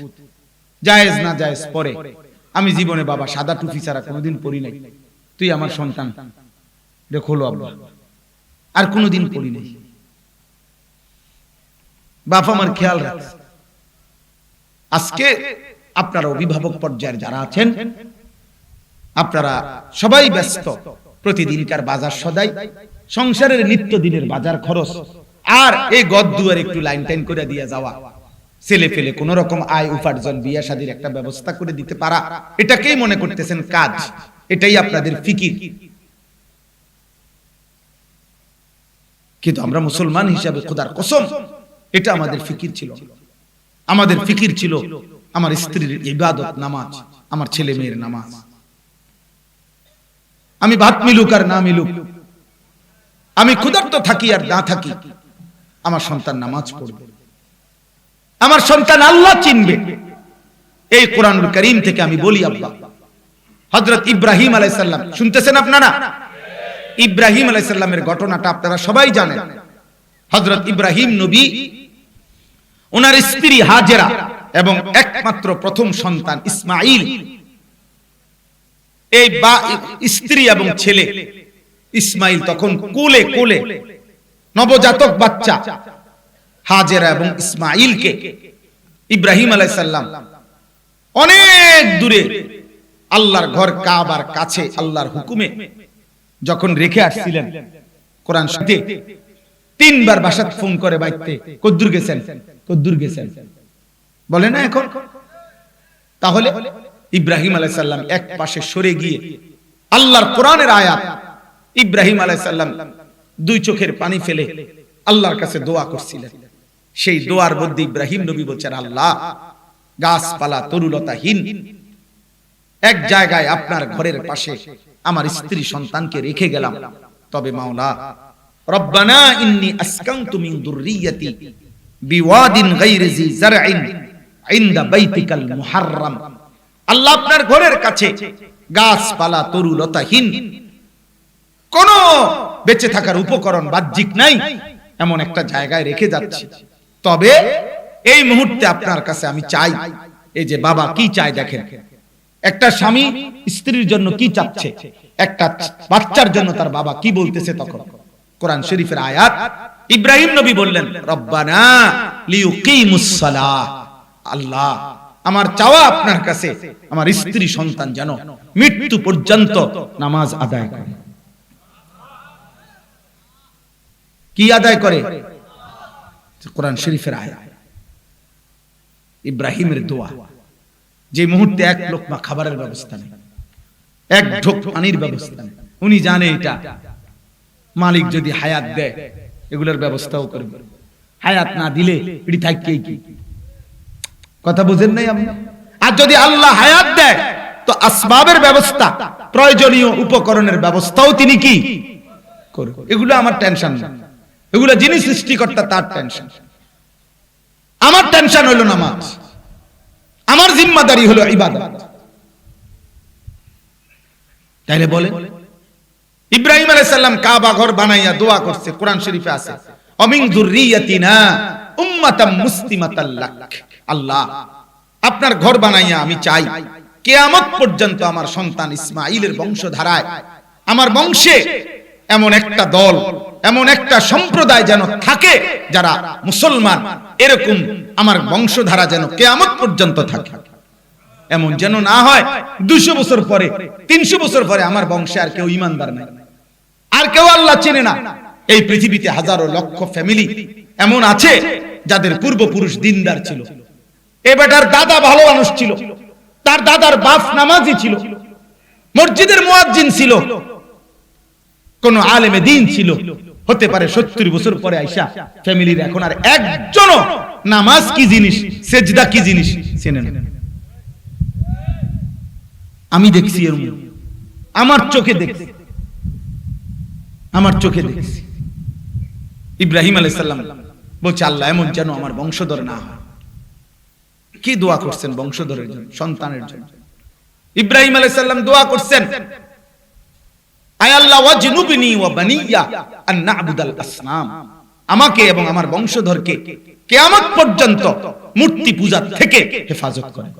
জায়েজ না জায়েজ পরে। আমি জীবনে বাবা সাদা টুপি ছাড়া কোনোদিন পরি নাই। তুই আমার সন্তান, দেখো আব্বা, আর কোনোদিন পরি নাই। বাপ আমার খেয়াল রাখছে। আজকে আপনারা অভিভাবক পর্যায়ের যারা আছেন, আপনারা সবাই ব্যস্ত, প্রতিদিনকার বাজার সদাই, সংসারের নিত্য দিনের বাজার খরচ, আর এই গদ্দুয়ার একটু লাইন টাইন করে দিয়ে যাওয়া, ছেলে ফেলে কোন রকম আয় উপার্জন, বিয়া শাদীর একটা ব্যবস্থা করে দিতে পারা, এটাকেই মনে করতেছেন কাজ, এটাই আপনাদের ফিকির। কিন্তু আমরা মুসলমান হিসাবে খোদার কসম, এটা আমাদের ফিকির ছিল। আমাদের ফিকির ছিল আমার স্ত্রীর ইবাদত, নামাজ, আমার ছেলে মেয়ের নামাজ। আমি ভাত মিলুক আর না মিলুক, আমি ক্ষুধার্ত থাকি আর না থাকি, আমার সন্তান নামাজ পড়বে, আমার সন্তান আল্লাহ চিনবে। এই কোরআনুল কারীম থেকে আমি বলি, আব্বা হযরত ইব্রাহিম আলাইহিস সালাম, শুনতেছেন আপনারা? ইব্রাহিম আলাইহিস সালামের ঘটনাটা আপনারা সবাই জানেন। হযরত ইব্রাহিম নবী, ওনার স্ত্রী হাজেরা এবং একমাত্র প্রথম সন্তান ইসমাঈল, এই স্ত্রী এবং ছেলে ইসমাঈল তখন কোলে কোলে নবজাতক বাচ্চা হাজেরা এবং ইসমাঈলকে ইব্রাহিম আলাইহিস সালাম অনেক দূরে আল্লাহর ঘর কাবার কাছে আল্লাহর হুকুমে যখন রেখে আসছিলেন, কোরআন শরীফে তিনবার বাসাত ফোন করে বাইতে, কদ্দুর গেছেন, কদ্দুর গেছেন বলে না এখন। তাহলে ইব্রাহিম আলাইহিস সালাম এক পাশে সরে গিয়ে আল্লাহর কোরআনের আয়াত, ইব্রাহিম আলাইহিস সালাম দুই চোখের পানি ফেলে আল্লাহর কাছে দোয়া করছিলেন। সেই দোয়ার মধ্যে ইব্রাহিম নবী বলছেন, আল্লাহ গাছপালা তরুলতাহীন এক জায়গায় আপনার ঘরের পাশে আমার স্ত্রী সন্তানকে রেখে গেলাম, তবে মাওলা রব্বানা ইন্নী আসকানতু মিন যুররিয়াতি বিওয়াদিন গায়রি জি যারইন ইনদা বাইতিকাল মুহাররাম, আল্লাহ আপনার ঘরের কাছে গাছপালা তরুলতাহীন, কোন বেঁচে থাকার উপকরণ বাহ্যিক নাই, এমন একটা জায়গায় রেখে যাচ্ছি, তবে এই মুহূর্তে আপনার কাছে আমি চাই। এই যে বাবা কি চাই দেখেন, একটা স্বামী স্ত্রীর জন্য কি চাচ্ছে, একটা বাচ্চার জন্য তার বাবা কি বলতেছে। তখন কোরআন শরীফের আয়াত, ইব্রাহিম নবী বললেন, রব্বানা লিয়ুকিমুস সালাহ, আল্লাহ আমার চাওয়া আপনার কাছে আমার স্ত্রী সন্তান যেন মৃত্যু পর্যন্ত নামাজ আদায় করে। কি আদায় করে? কোরআন শরীফের আয়াত, ইব্রাহিমের দোয়া। যে মুহূর্তে এক লোকমা খাবারের ব্যবস্থা নেই, এক ঢোক পানির ব্যবস্থা নেই, উনি জানে এটা মালিক যদি হায়াত দেয় এগুলোর ব্যবস্থাও করবে, হায়াত না দিলে এটি থাকবেই কি। কথা বুঝেন নাই আপনি? আর যদি আল্লাহ হায়াত দেয় তো আসবাবের ব্যবস্থা, প্রয়োজনীয় উপকরণের ব্যবস্থাও তিনি কি করবে। এগুলো আমার টেনশন না, এগুলো যিনি সৃষ্টিকর্তা তার টেনশন। আমার টেনশন হলো নামাজ, আমার জিম্মাদারি হলো ইবাদত। তাইলে বলে ইব্রাহিম আলাইহিস সালাম কাবা ঘর বানাইয়া দোয়া করছে, কোরআন শরীফে আছে, অমিন যুররিয়াতিনা উম্মাতাম মুসলিমাতাল লাক, আল্লাহ আপনার ঘর বানাইয়া আমি চাই কিয়ামত পর্যন্ত আমার সন্তান ইসমাঈলের বংশধারায়, আমার বংশে এমন একটা দল, এমন একটা সম্প্রদায় যেন থাকে যারা মুসলমান, এরকম আমার বংশধারা যেন কিয়ামত পর্যন্ত থাকে। এমন যেন না হয় 200 বছর পরে, 300 বছর পরে আমার বংশে আর কেউ ঈমানদার নাই, আর কেউ আল্লাহ চেনে না। এই পৃথিবীতে হাজারো লক্ষ ফ্যামিলি এমন আছে যাদের পূর্বপুরুষ দিনদার ছিল, এ বেটার দাদা ভালো মানুষ ছিল, তার দাদার বাপ নামাজি ছিল, মসজিদের মুয়াজ্জিন ছিল, কোন আলেমে দ্বীন ছিল, হতে পারে 70 বছর পরে আইসা ফ্যামিলির এখন আর একজনও নামাজ কি জিনিস, সেজদা কি জিনিস চেনে না। আমি দেখছি, আমার চোখে দেখছি, আমার চোখে দেখছি। ইব্রাহিম আলাইহিস সালাম বলছে, আল্লাহ এমন যেন আমার বংশধর না হয়। কি দোয়া করছেন? বংশধরের জন্য, সন্তানের জন্য। ইব্রাহিম আলাইহিস সালাম দোয়া করছেন, আয় আল্লাহ ওয়াজনুবনি ওয়া বানিয়া আন না'বুদাল আসনাম, আমাকে এবং আমার বংশধরকে কিয়ামত পর্যন্ত মূর্তি পূজা থেকে হেফাজত করে।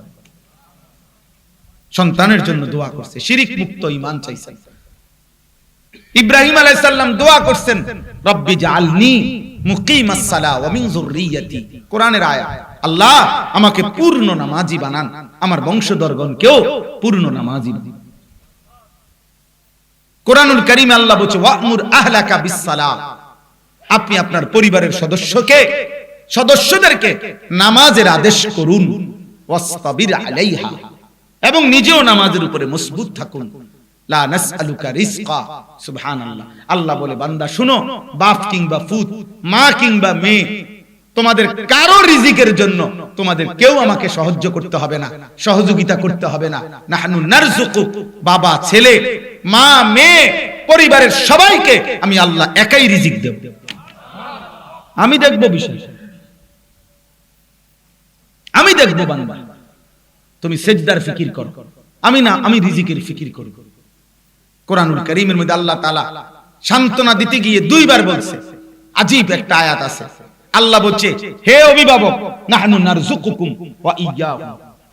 সন্তানের জন্য দোয়া করছে, শিরিক মুক্ত ঈমান চাইছেন। ইব্রাহিম আলাইহিস সালাম দোয়া করছেন, রব্বি জাআলনি মুকিমাস সালাহ ওয়া মিন যুররিয়াতি, কোরআনের আয়াত, আল্লাহ আমাকে পূর্ণ নামাজি বানান, আমার বংশধরগণকেও পূর্ণ নামাজি বানান। কোরআনুল কারীমে আল্লাহ বলছে ওয়া'মুর আহলাকা বিসসালাহ, আপনি আপনার পরিবারের সদস্যদেরকে নামাজের আদেশ করুন, ওয়াসতাবির আলাইহা, এবং নিজেও নামাজের উপরে মজবুত থাকুন। লা নাসআলুকা রিজকা, সুবহানাল্লাহ। আল্লাহ বলে বান্দা শুনো, বাপ কিংবা ফুত, মা কিংবা মেয়ে, তোমাদের কারো রিজিকের জন্য তোমাদের কেউ আমাকে সাহায্য করতে হবে না, সহযোগিতা করতে হবে না। নাহনু নারযুকুক, বাবা ছেলে মা মেয়ে পরিবারের সবাইকে আমি আল্লাহ একাই রিজিক দেব। আমি দেখব বিষয়, আমি দেখব বান্দা, তুমি সেজদার ফিকির করো, আমি না, আমি রিজিকের ফিকির করব। কোরআনুল কারীমের মধ্যে আল্লাহ তাআলা সান্ত্বনা দিতে গিয়ে দুইবার বলছে, আজীব একটা আয়াত আছে। আল্লাহ বলছে, হে অভিভাবক, নাহনু নারযুকুকুম ওয়া ইয়্যাহুম,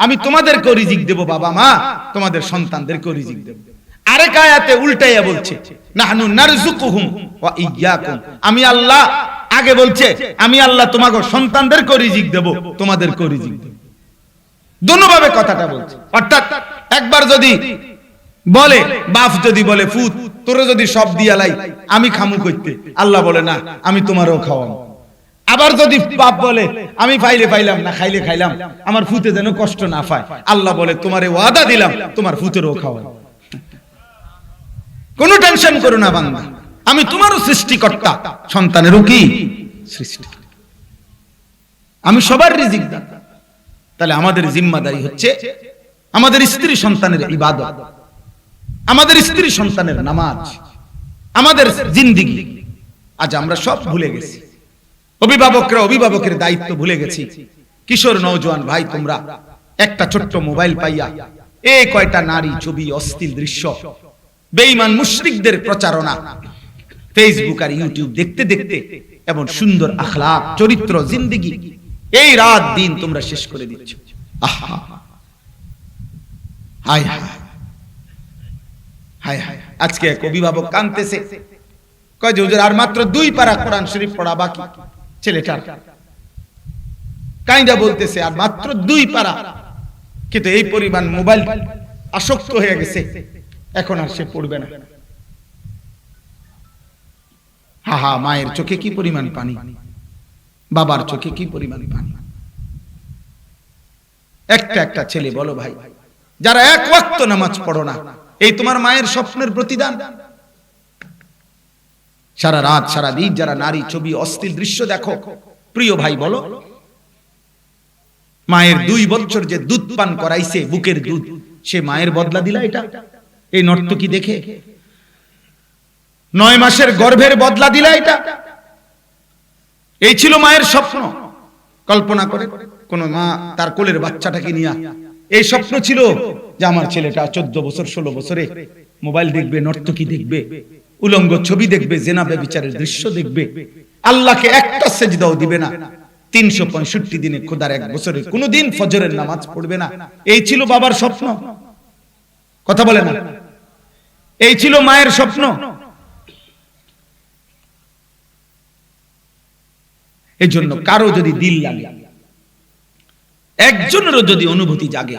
আমি তোমাদেরকেও রিজিক দেব বাবা মা, তোমাদের সন্তানদেরকেও রিজিক দেব। আরেক আয়াতে উল্টাইয়া বলছে, নাহনু নারযুকুহুম ওয়া ইয়্যাকুম, আমি আল্লাহ আগে বলছে আমি আল্লাহ তোমাকে সন্তানদেরকেও রিজিক দেব, তোমাদেরকেও রিজিক দেব। দুনোভাবে কথাটা বলছে। অর্থাৎ একবার যদি বলে বাপ, যদি বলে ফুত, তোরে যদি সব দিয়া লাই আমি খামু কইতে, আল্লাহ বলে না, আমি তোমারও খাওয়াম। আবার যদি বাপ বলে আমি পাইলে পাইলাম, না খাইলে খাইলাম, আমার ফুতে যেন কষ্ট না পায়, আল্লাহ বলে তোমারে ওয়াদা দিলাম তোমার ফুতেরও খাওয়াম। কোনো টেনশন করো না বান্দা, আমি তোমারও সৃষ্টিকর্তা, সন্তানেরও কি সৃষ্টি, আমি সবার রিজিক দাতা। তাহলে আমাদের জিম্মাদারি হচ্ছে আমাদের স্ত্রী সন্তানের ইবাদত, আমাদের স্ত্রী সন্তানের নামাজ, আমাদের জিন্দেগি। আজ আমরা সব ভুলে গেছি, অভিভাবকরা অভিভাবকের দায়িত্ব ভুলে গেছি। কিশোর নওজোয়ান ভাই, তোমরা একটা ছোট্ট মোবাইল পাইয়া এই কয়টা নারী ছবি, অশ্লীল দৃশ্য, বেঈমান মুশরিকদের প্রচারণা, ফেসবুক আর ইউটিউব দেখতে দেখতে এমন সুন্দর আখলাক, চরিত্র, জিন্দেগি এই রাত দিন তোমরা শেষ করে দিচ্ছ। আহা, হায় হায় হায় হায়। আজকে এক অভিভাবক কাঁদতেছে, কয় যে হুজুর আর মাত্র 2 পারা কোরআন শরীফ পড়া বাকি ছেলেটার। কাইন্দা বলতেছে আর মাত্র 2 পারা, কিন্তু এই পরিমাণ মোবাইল আসক্ত হয়ে গেছে, এখন আর সে পড়বে না। হা হা, মায়ের চোখে কি পরিমাণ পানি, বাবার চোখে কি পরিমাণ পানি। একটা ছেলে বলো ভাই, যারা এক ওয়াক্ত নামাজ পড়ো না, এই তোমার মায়ের স্বপ্নের প্রতিদান। সারা রাত সারা দিন যারা নারী ছবি, অশ্লীল দৃশ্য দেখো, প্রিয় ভাই বলো, মায়ের 2 বছর যে দুধ পান করাইছে, বুকের দুধ, সে মায়ের বদলা দিলা এটা এই নর্তকী দেখে? 9 মাসের গর্ভের বদলা দিলা এটা? এই ছিল মায়ের স্বপ্ন। কল্পনা করে কোন মা তার কোলের বাচ্চাটাকে নিয়ে এই স্বপ্ন ছিল যে আমার ছেলেটা 14 বছর 16 বছরে মোবাইল দেখবে, নর্তকী দেখবে, উলঙ্গ ছবি দেখবে, জিনা ব্যভিচারের দৃশ্য দেখবে, আল্লাহকে একটা সেজদাও দিবে না, 365 দিনে খোদার 1 বছরে কোনদিন ফজরের নামাজ পড়বে না। এই ছিল বাবার স্বপ্ন, কথা বলে না? এই ছিল মায়ের স্বপ্ন। এই জন্য কারো যদি দিল লাগে, একজনেরও যদি অনুভূতি জাগে,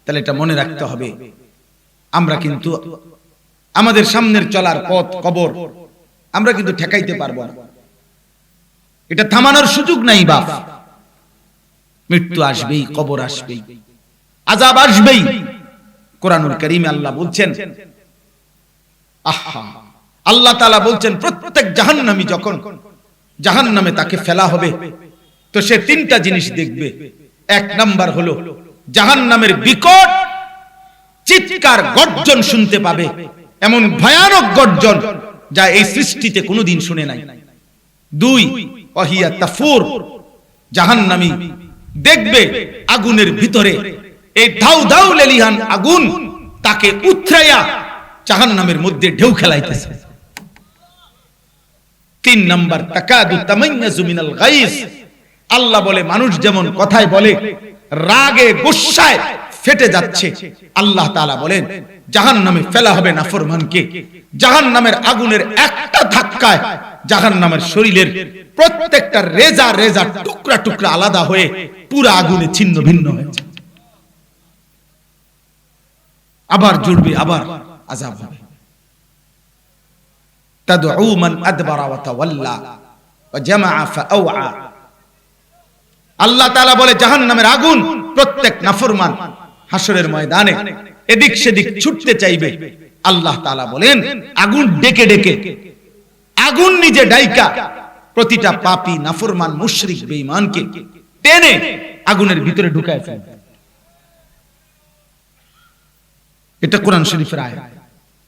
তাহলে এটা মনে রাখতে হবে, আমরা কিন্তু আমাদের সামনের চলার পথ কবর আমরা কিন্তু ঠেকাইতে পারবো না, এটা থামানোর সুযোগ নাই। বাপ, মৃত্যু আসবেই, কবর আসবেই, আযাব আসবেই। কোরআনুল কারীমে আল্লাহ বলছেন, আহা, আল্লাহ তাআলা বলছেন প্রত্যেক জাহান্নামী যখন জাহান্নামে তাকে ফেলা হবে, তো সে 3টা জিনিস দেখবে। 1 নাম্বার হলো জাহান্নামের বিকট চিৎকার, গর্জন শুনতে পাবে, এমন ভয়ানক গর্জন যা এই সৃষ্টিতে কোনোদিন শুনে নাই। 2 ওয়াহিয়া তাফুর, জাহান্নামী দেখবে আগুনের ভিতরে এই ধাউ ধাউ লেলিহান আগুন তাকে উথরাইয়া জাহান্নামের মধ্যে ঢেউ খেলাইতেছে। 3 নাম্বার তাকাদু তামাইয়াজু মিনাল গাইস, আল্লাহ বলে মানুষ যেমন কথায় বলে রাগে গুসায় ফেটে যাচ্ছে, আল্লাহ তাআলা বলেন জাহান্নামে ফেলা হবে নাফরমানকে। জাহান্নামের আগুনের একটা ধাক্কায় জাহান্নামের শরীরের প্রত্যেকটা রেজা রেজা টুকরা টুকরা আলাদা হয়ে পুরো আগুনে ছিন্ন ভিন্ন হয়ে যায়, আবার জুড়বে, আবার আযাব হবে। তাদউ মান আদবারা ওয়া তাওয়াল্লা ওয়া জামাআ ফাআওয়া। আল্লাহ তাআলা বলে জাহান্নামের আগুন প্রত্যেক নাফরমান হাসরের ময়দানে এদিক সেদিক ছুটতে চাইবে। আল্লাহ তাআলা বলেন আগুন ডেকে ডেকে, আগুন নিজে ডাইকা প্রতিটা পাপী নাফরমান মুশরিক বেঈমানকে টেনে আগুনের ভিতরে ঢুকায় ফেলবে। এটা কোরআন শরীফের আয়াত।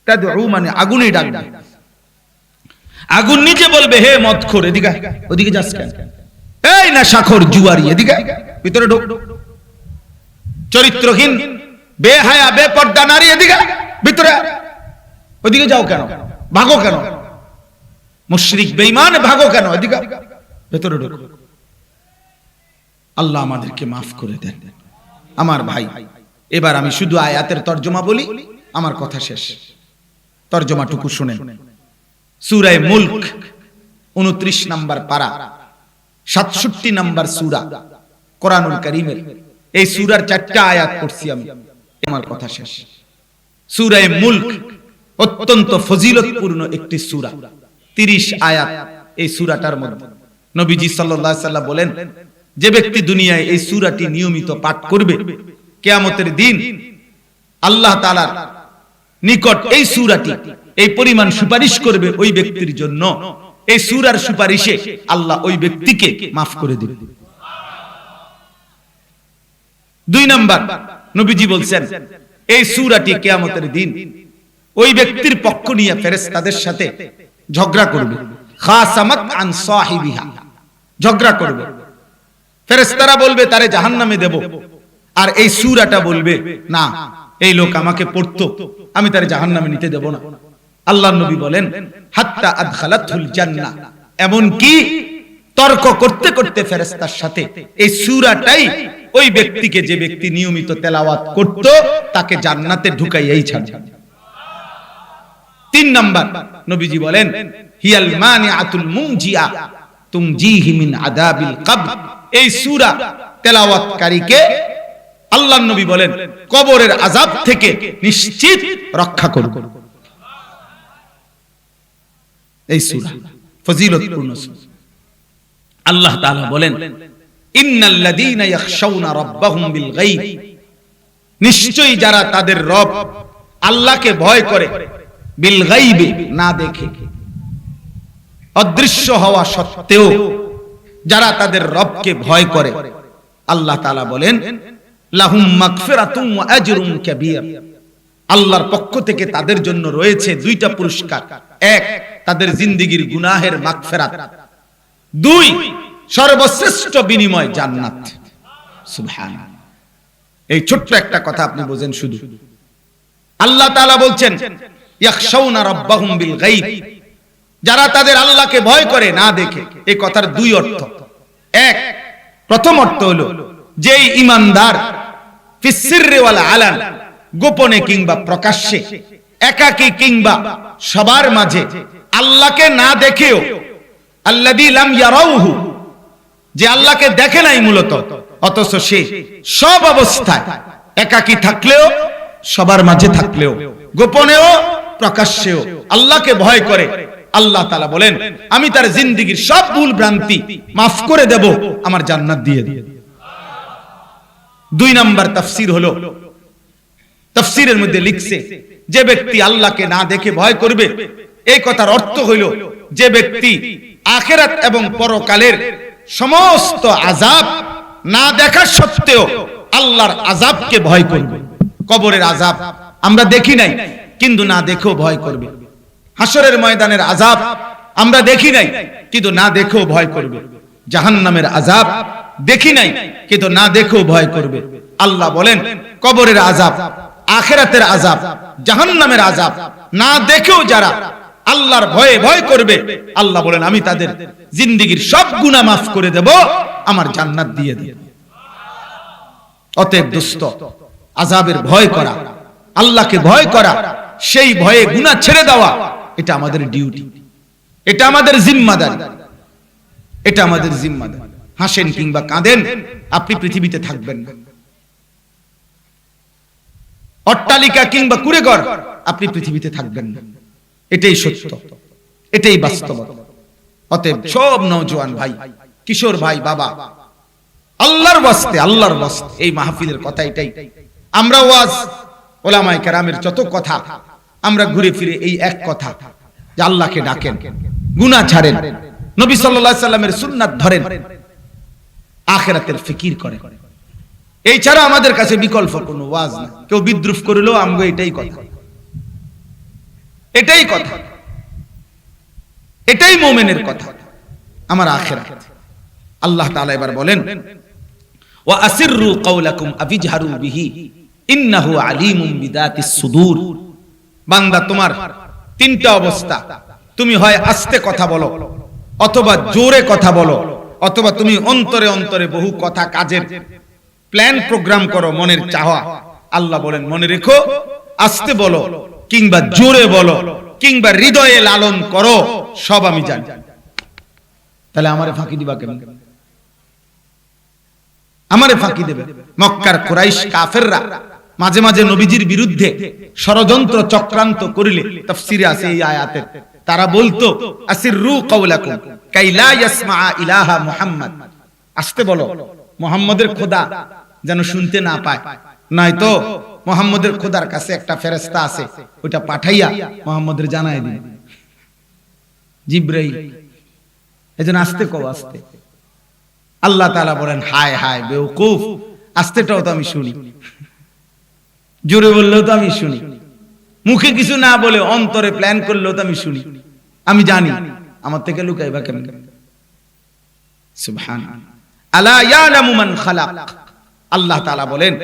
তাদউ মানে আগুনই ডাকবে, আগুন নিজে বলবে হে মদখোর এদিকে ওদিকে যাস কেন, এই নেশাখোর জুয়ারি এদিকে ভিতরে ঢোক, চরিত্রহীন বেহায়া বেপর্দা নারী এদিকে ভিতরে, ওদিকে যাও কেন, ভাগো কেন, মুশরিক বেঈমান ভাগো কেন, এদিকে ভিতরে ঢোক। আল্লাহ আমাদেরকে মাফ করে দেন। আমার ভাই, এবার আমি শুধু আয়াতের তরজমা বলি, আমার কথা শেষ। তরজমাটুকু শুনেন। সূরা মুলক 29 নম্বর পারা, 67 নম্বর সূরা কোরআনুল কারীমের। এই সূরার 4টা আয়াত পড়ছি আমি, আমার কথা শেষ। সূরা মুলক অত্যন্ত ফজিলতপূর্ণ একটি সূরা, 30 আয়াত এই সূরাটার মধ্যে। নবীজি সাল্লাল্লাহু আলাইহি সাল্লাম বলেন, যে ব্যক্তি দুনিয়ায় এই সূরাটি নিয়মিত পাঠ করবে, কিয়ামতের দিন আল্লাহ তাআলার নিকট এই সূরাটি এই পরিমাণ সুপারিশ করবে ওই ব্যক্তির জন্য, এই সূরার সুপারিশে আল্লাহ ওই ব্যক্তিকে মাফ করে দিবে। 2 নাম্বার, নবীজি বলছেন এই সূরাটি কিয়ামতের দিন ওই ব্যক্তির পক্ষ নিয়ে ফেরেশতাদের সাথে ঝগড়া করবে। খাসামাত আন সাহিবিহা, ঝগড়া করবে। ফেরেশতারা বলবে তারে জাহান্নামে দেব, আর এই সূরাটা বলবে না, এই লোক আমাকে পড়তো, আমি তারে জাহান্নামে নিতে দেব না। আল্লাহর নবী বলেন হাত্তা আদখালাতুল জান্নাহ, এমন কি তর্ক করতে করতে ফেরেশতার সাথে এই সূরাটাই ওই ব্যক্তিকে, যে ব্যক্তি নিয়মিত তেলাওয়াত করত, তাকে জান্নাতে ঢুকাইয়াই ছাড়বে। 3 নাম্বার, নবীজি বলেন হিয়াল মানিআতুল মুনজিয়া তুমজিহি মিন আযাবিল কবর, এই সূরা তেলাওয়াতকারীকে আল্লাহর নবী বলেন কবরের আযাব থেকে নিশ্চিত রক্ষা করবে। এই সূরা ফজিলতপূর্ণ সূরা। আল্লাহ তাআলা বলেন ইন্নাল্লাযীনা ইয়াখশাউনা রাব্বাহুম বিল গায়ব, নিশ্চয়ই যারা তাদের রব আল্লাহকে ভয় করে, বিল গায়বে না দেখে, অদৃশ্য হওয়া সত্ত্বেও যারা তাদের রবকে ভয় করে, আল্লাহ তাআলা বলেন লাহুম মাগফিরাতুন ওয়া আজরুন কাবীর, আল্লাহর পক্ষ থেকে তাদের জন্য রয়েছে 2টা পুরস্কার। 1, তাদের জিন্দেগীর গুনাহের মাগফিরাত। 2, সর্বশ্রেষ্ঠ বিনিময় জান্নাত। সুবহানাল্লাহ। এই ছোট্ট একটা কথা আপনি বোঝেন শুধু। আল্লাহ তাআলা বলছেন ইয়াখশাউনা রাব্বাহুম বিল গায়ব, যারা তাদের আল্লাহকে ভয় করে না দেখে। এই কথার 2 অর্থ। 1, প্রথম অর্থ হলো যেই ঈমানদার ফিস সিররি ওয়াল আলান, গোপনে কিংবা প্রকাশ্যে, একাকী কিংবা সবার মাঝে আল্লাহকে না দেখেও, আল্লাযী লাম ইয়ারাউহু, যে আল্লাহকে দেখে নাই মূলত, অথচ সে সব অবস্থায় একাকী থাকলেও, সবার মাঝে থাকলেও, গোপনেও প্রকাশ্যেও আল্লাহকে ভয় করে, আল্লাহ তাআলা বলেন আমি তার জিন্দেগীর সব ভুল ভ্রান্তি মাফ করে দেব, আমার জান্নাত দিয়ে দেব। 2 নাম্বার তাফসীর হলো, তাফসীরের মধ্যে লিখছে যে ব্যক্তি আল্লাহকে না দেখে ভয় করবে, এই কথার অর্থ হইল যে ব্যক্তি আখিরাত এবং পরকালের সমস্ত আযাব না দেখা সত্ত্বেও আল্লাহর আযাবকে ভয় করবে। কবরের আযাব আমরা দেখি নাই, কিন্তু না দেখেও ভয় করবে। হাসরের ময়দানের আযাব আমরা দেখি নাই, কিন্তু না দেখেও ভয় করবে। জাহান্নামের আযাব দেখি নাই, কিন্তু না দেখেও ভয় করবে। আল্লাহ বলেন কবরের আযাব, আখিরাতের আযাব, জাহান্নামের আযাব না দেখেও যারা আল্লাহর ভয়ে ভয় করবে, আল্লাহ বলেন আমি তাদের জিন্দেগীর সব গুনাহ মাফ করে দেব, আমার জান্নাত দিয়ে দেব। অতএব দোস্ত, আযাবের ভয় করা, আল্লাহকে ভয় করা, সেই ভয়ে গুনাহ ছেড়ে দেওয়া, এটা আমাদের ডিউটি, এটা আমাদের জিম্মাদারি, এটা আমাদের জিম্মাদারি। হাসেন কিংবা কাঁদেন, আপনি পৃথিবীতে থাকবেন না। অট্টালিকা কিংবা কুঁড়েঘর, আপনি পৃথিবীতে থাকবেন না, এটাই সত্য। এটাই বাস্তবতা। অতএব সব নওজোয়ান ভাই, কিশোর ভাই, বাবা, আল্লাহর ওয়াস্তে এই মাহফিলের কথা এটাই। আমরা ওয়াজ ওলামায়ে কেরামের যত কথা, আমরা ঘুরে ফিরে এই এক কথা যে আল্লাহকে ডাকেন, গুনাহ ছাড়েন, নবী সাল্লাল্লাহু আলাইহি সাল্লামের সুন্নাত ধরেন, আখিরাতের ফিকির করেন। এই ছাড়া আমাদের কাছে বিকল্প কোনো ওয়াজ না। কেউ বিদ্রুপ করলেও আমগো এটাই কথা, এটাই মুমিনের কথা, আমার আখিরাত। আল্লাহ তাআলা এবার বলেন, ওয়া আসিররু কাওলাকুম আবিজহারু বিহি ইন্নাহু আলিমুম বিদাতিস সুদূর। বান্দা, তোমার তিনটা অবস্থা, তুমি হয় আস্তে কথা বলো, অথবা জোরে কথা বলো, অথবা তুমি অন্তরে অন্তরে বহু কথা কাজের প্ল্যান প্রোগ্রাম করো, মনের চাওয়া। আল্লাহ বলেন, মনে রেখো, আস্তে বলো কিংবা জোরে বলো কিংবা হৃদয়ে লালন করো, সব আমি জানি। তাহলে আমারে ফাঁকি দিবা কেন? আমারে ফাঁকি দেবে? মক্কার কুরাইশ কাফেররা মাঝে মাঝে নবীজির বিরুদ্ধে ষড়যন্ত্র চক্রান্ত করিলে, তাফসীরে আছে এই আয়াতের, তারা বলতো আসিররু কাওলাকুম কাই লা ইয়াসমা ইলাহা মুহাম্মদ। আস্তে বলো, মুহাম্মদের খোদা যেন শুনতে না পায়, নয়তো মুহাম্মদের খোদার কাছে একটা ফেরেশতা আছে, ওটা পাঠাইয়া মুহাম্মদের জানায় দিন, জিবরাইল। এজন্য আস্তে কও, আস্তে। আল্লাহ তাআলা বলেন, হায় হায় বেওকুফ, আস্তেটাও তো আমি শুনি, জোরে বললেও তো আমি শুনি, মুখে কিছু না বলে অন্তরে প্ল্যান করলেও তো আমি শুনি, আমি জানি, আমার থেকে লুকাইবা কেন? সুবহানাল্লাহ। আলা ইয়ালামু মান খালাক। আল্লাহ তাআলা বলেন,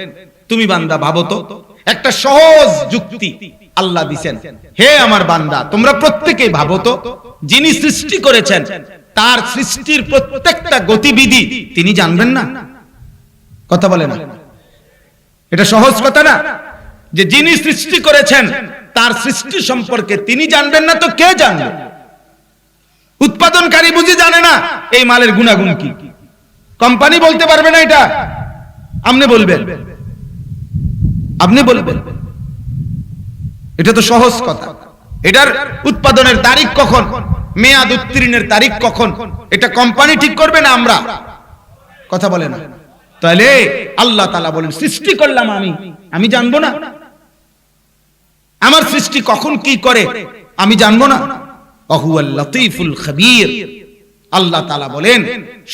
তুমি বান্দা ভাবো তো, একটা সহজ যুক্তি আল্লাহ দিবেন, হে আমার বান্দা, তোমরা প্রত্যেকেই ভাবো তো, যিনি সৃষ্টি করেছেন তার সৃষ্টির প্রত্যেকটা গতিবিধি তিনি জানবেন না? কথা বলে না? এটা সহজ কথা না? যে যিনি সৃষ্টি করেছেন তার সৃষ্টি সম্পর্কে তিনি জানবেন না তো কে জানবে? উৎপাদনকারী বুঝি জানে না এই মালের গুণাগুণ কি? কোম্পানি বলতে পারবে না এটা? আপনি বলবেন, এটা তো সহজ কথা। এটার উৎপাদনের তারিখ কখন, মেয়াদ উত্তীর্ণের তারিখ কখন, এটা কোম্পানি ঠিক করবে না আমরা? কথা বলে না? তাহলে আল্লাহ তাআলা বলেন, সৃষ্টি করলাম আমি জানবো না? আমার সৃষ্টি কখন কি করে আমি জানবো না? ওয়াহুয়াল লতীফুল খবীর। আল্লাহ তাআলা বলেন,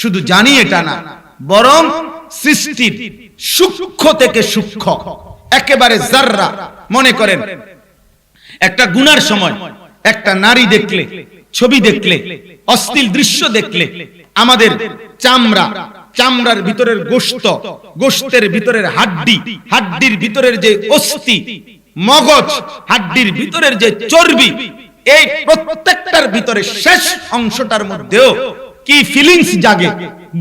শুধু জানি এটা না, বরং সৃষ্টির সূক্ষ্ম থেকে সূক্ষ্ম একেবারে জাররা। মনে করেন একটা গুনার সময় একটা নারী দেখলে, ছবি দেখলে, অশ্লীল দৃশ্য দেখলে, আমাদের চামড়ার ভিতরের গোশত, গোশতের ভিতরের হাড্ডি, হাড্ডির ভিতরের যে অস্থি, মগজ, হাড্ডির ভিতরের যে চর্বি, এই প্রত্যেকটার ভিতরে শেষ অংশটার মধ্যেও কি ফিলিংস জাগে,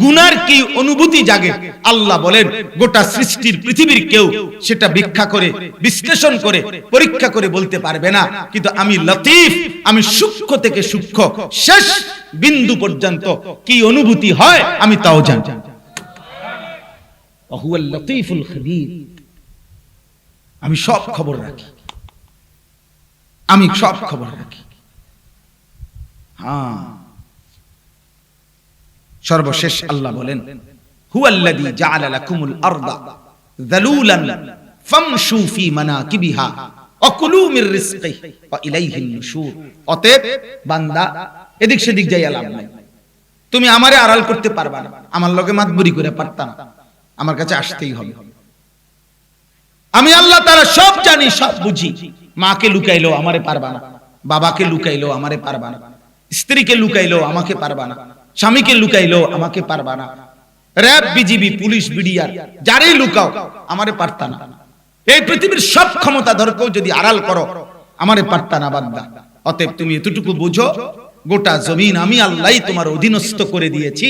গুনার কি অনুভূতি জাগে, আল্লাহ বলেন গোটা সৃষ্টির পৃথিবীর কেউ সেটা ব্যাখ্যা করে, বিশ্লেষণ করে, পরীক্ষা করে বলতে পারবে না। কিন্তু আমি লতীফ, আমি সূক্ষ্ম থেকে সূক্ষ্ম শেষ বিন্দু পর্যন্ত কি অনুভূতি হয় আমি তাও জানি। ওয়াহুয়াল লতীফুল খবীর। আমি সব খবর রাখি, আমি সব খবর রাখি। হ্যাঁ, সর্বশেষ আল্লাহ বলেন, হুয়াল্লাযী জাআলা লাকুমুল আরদা যালুলান ফামশু ফি মানাকিবিহা ওয়া কুলু মির রিজকিহি ওয়া ইলাইহিন নুশুর। অতএব বান্দা, এদিক সেদিক যাইয়া লাভ নাই। তুমি আমারে আড়াল করতে পারবা না, আমার লগে মাতবুরি করে পারতা না, আমার কাছে আসতেই হবে। আমি আল্লাহ তাআলা সব জানি, সব বুঝি। মাকে লুকাইলো আমারে পারবা না, বাবাকে লুকাইলো আমারে পারবা না, স্ত্রীকে লুকাইলো আমাকে পারবা না, স্বামীকে লুকাইলো আমাকে পারবা না, র‍্যাব, বিজিবি, পুলিশ, বিডিআর যারাই লুকাও আমারে পারতা না। এই পৃথিবীর সব ক্ষমতা ধরকেও যদি আড়াল করো আমারে পারতা না বান্দা। অতএব তুমি এতটুকু বুঝো, গোটা জমিন আমি আল্লাহই তোমার অধীনস্থ করে দিয়েছি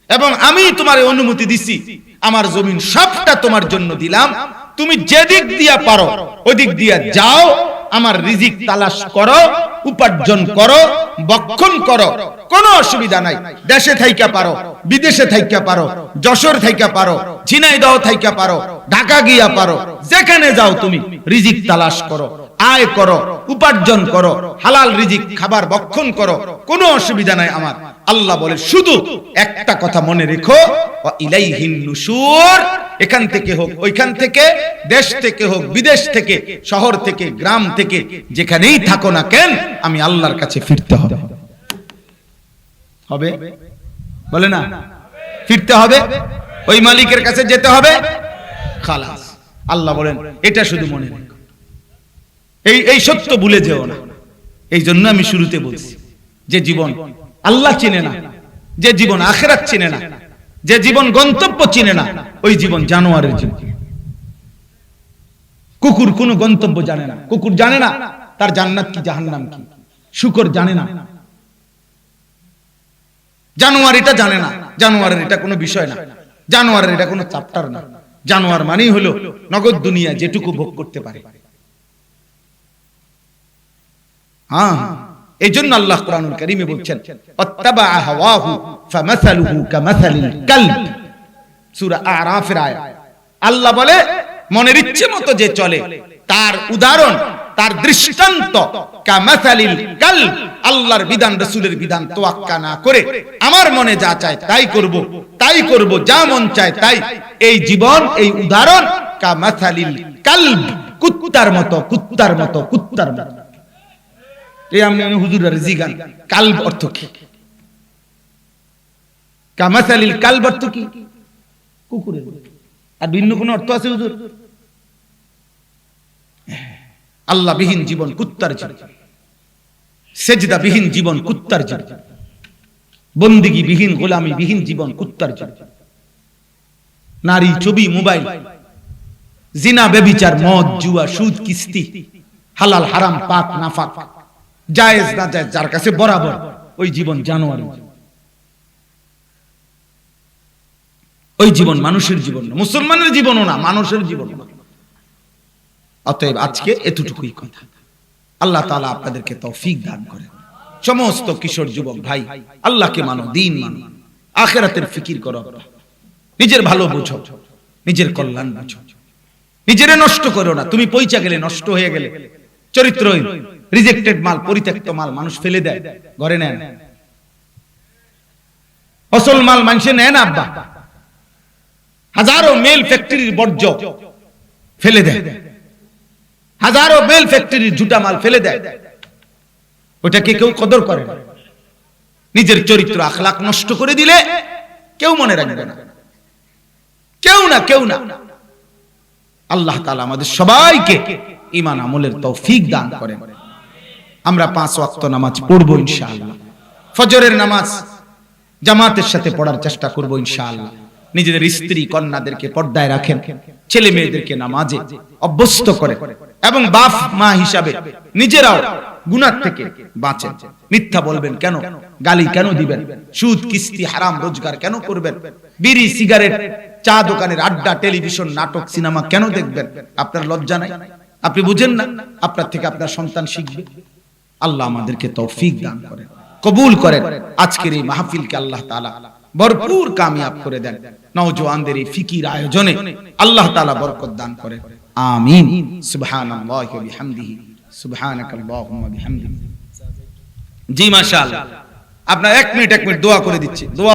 এবং আমি তোমার অনুমতি দিছি, আমার জমিন সবটা তোমার জন্য দিলাম। তুমি যেদিক দিয়া পারো ওদিক দিয়া যাও, আমার রিজিক তালাশ করো, উপার্জন করো, বক্ষণ করো, কোনো অসুবিধা নাই। দেশে থাইকা পারো, বিদেশে থাইকা পারো, যশোর থাইকা পারো, ঝিনাইদহ থাইকা পারো, ঢাকা গিয়া পারো, যেখানে যাও তুমি রিজিক তালাশ করো, আয় করো, উপার্জন করো, হালাল রিজিক খাবার বক্ষণ করো, কোনো অসুবিধা নাই আমার। আল্লাহ বলে শুধু একটা কথা মনে রেখো, ওয়া ইলাইহিন নুশুর, এখান থেকে হোক ওইখান থেকে, দেশ থেকে হোক বিদেশ থেকে, শহর থেকে গ্রাম থেকে, যেখানেই থাকো না কেন আমি আল্লাহর কাছে ফিরতে হবে। হবে বলে না, ফিরতে হবে, ওই মালিকের কাছে যেতে হবে, খালাস। আল্লাহ বলেন এটা শুধু মনে রেখো, এই সত্য ভুলে যেও না। এই জন্য আমি শুরুতে বলছি, যে জীবন আল্লাহ চিনে না, যে জীবন আখিরাত চিনে না, যে জীবন গন্তব্য চিনে না, ওই জীবন জানোয়ারের জীবন। কুকুর কোনো গন্তব্য জানে না, কুকুর জানে না তার জান্নাত কি জাহান্নাম কি, শুকর জানে না, জানোয়ার এটা জানে না, জানোয়ারের এটা কোনো বিষয় না, জানোয়ারের এটা কোনো চ্যাপ্টার না। জানোয়ার মানেই হলো নগদ দুনিয়া যেটুকু ভোগ করতে পারে। হ্যাঁ, এই জন্য আল্লাহ কুরআনুল কারীমে বলছেন আত্তাবা হাওয়াহু ফামাসালুহু কামাসালিল কালব, সূরা আরাফের আয়াত। আল্লাহ বলে মনের ইচ্ছে মতো যে চলে তার উদাহরণ, তার দৃষ্টান্ত কামাসালিল কালব, আল্লাহর বিধান রাসূলের বিধান তোয়াক্কা না করে আমার মনে যা চায় তাই করব, তাই করব, যা মন চায় তাই। এই জীবন, এই উদাহরণ কামাসালিল কালব, কুত্তার মতো, কুত্তার মতো, কুত্তার মতো। এই আমি হুজুরের জিগান কালব অর্থ কি, কামাসালিল কালব অর্থ কি, কুকুরের। আর ভিন্ন কোন অর্থ আছে হুজুর? আল্লাহ বিহীন জীবন কুত্তার জীবন, সেজদা বিহীন জীবন কুত্তার জীবন, বন্দিগি বিহীন, গোলামি বিহীন জীবন কুত্তার জীবন। নারী, ছবি, মোবাইল, জিনা, ব্যভিচার, মদ, জুয়া, সুদ, কিস্তি, হালাল হারাম, পাক নাফাক, জায়েজ না জায়েজ, যার কাছে বরাবর, ওই জীবন জানোয়ার। ওই জীবন মানুষের জীবন না, মুসলমানের জীবনও না, মানুষের জীবন না। অতএব আজকে এতটুকুই কথা। আল্লাহ তাআলা আপনাদেরকে তৌফিক দান করেন। সমস্ত কিশোর যুবক ভাই, আল্লাহকে মানো, দ্বীন মানো, আখিরাতের ফিকির করো, নিজের ভালো বুঝো, নিজের কল্যাণ বুঝো, নিজেরে নষ্ট করো না। তুমি পয়সা গেলে, নষ্ট হয়ে গেলে, চরিত্রহীন, রিজেক্টেড মাল, পরিত্যক্ত মাল মানুষ ফেলে দেয়, ঘরে নেন। অসল মাল মানুষে নেন আব্বা, হাজারো মেল ফ্যাক্টরির বর্জ্য ফেলে দেয়, হাজারো মেল ফ্যাক্টরির ঝুটা মাল ফেলে দেয়, ওটাকে কেউ কদর করে না। নিজের চরিত্র আখলাক নষ্ট করে দিলে কেউ মনে রাখবে না, কেউ না, কেউ না। আল্লাহ তাআলা আমাদের সবাইকে ঈমান আমলের তৌফিক দান করেন। আমরা 5 ওয়াক্ত নামাজ পড়বো ইনশাআল্লাহ। ফজরের নামাজ জামাতের সাথে পড়ার চেষ্টা করব ইনশাআল্লাহ। নিজেদের স্ত্রী কন্যাদেরকে পর্দায় রাখেন, ছেলে মেয়েদেরকে নামাজে অভ্যস্ত করে, এবং বাপ মা হিসাবে নিজেরাও গুনাহ থেকে বাঁচেন। মিথ্যা বলবেন কেন, গালি কেন দিবেন, সুদ কিস্তি হারাম রোজগার কেন করবেন, বিড়ি সিগারেট, চা দোকানের আড্ডা, টেলিভিশন, নাটক, সিনেমা কেন দেখবেন? আপনার লজ্জা নাই? আপনি বুঝেন না? আপনার থেকে আপনার সন্তান শিখবে। আল্লাহ আমাদেরকে তৌফিক দান করেন, কবুল করেন। আজকের এই মাহফিলকে আল্লাহ তাআলা ভরপুর কামিয়াব করে দেন। নওজওয়ানদের এই ফিকির আয়োজনে আল্লাহ তাআলা বরকত দান করেন। আমিন। সুবহানাল্লাহি ওয়া বিহামদিহি, সুবহানাকাল্লাহুম্মা বিহামদিহি। জি মাশাআল্লাহ। আপনার 1 মিনিট দোয়া করে দিচ্ছি। দোয়া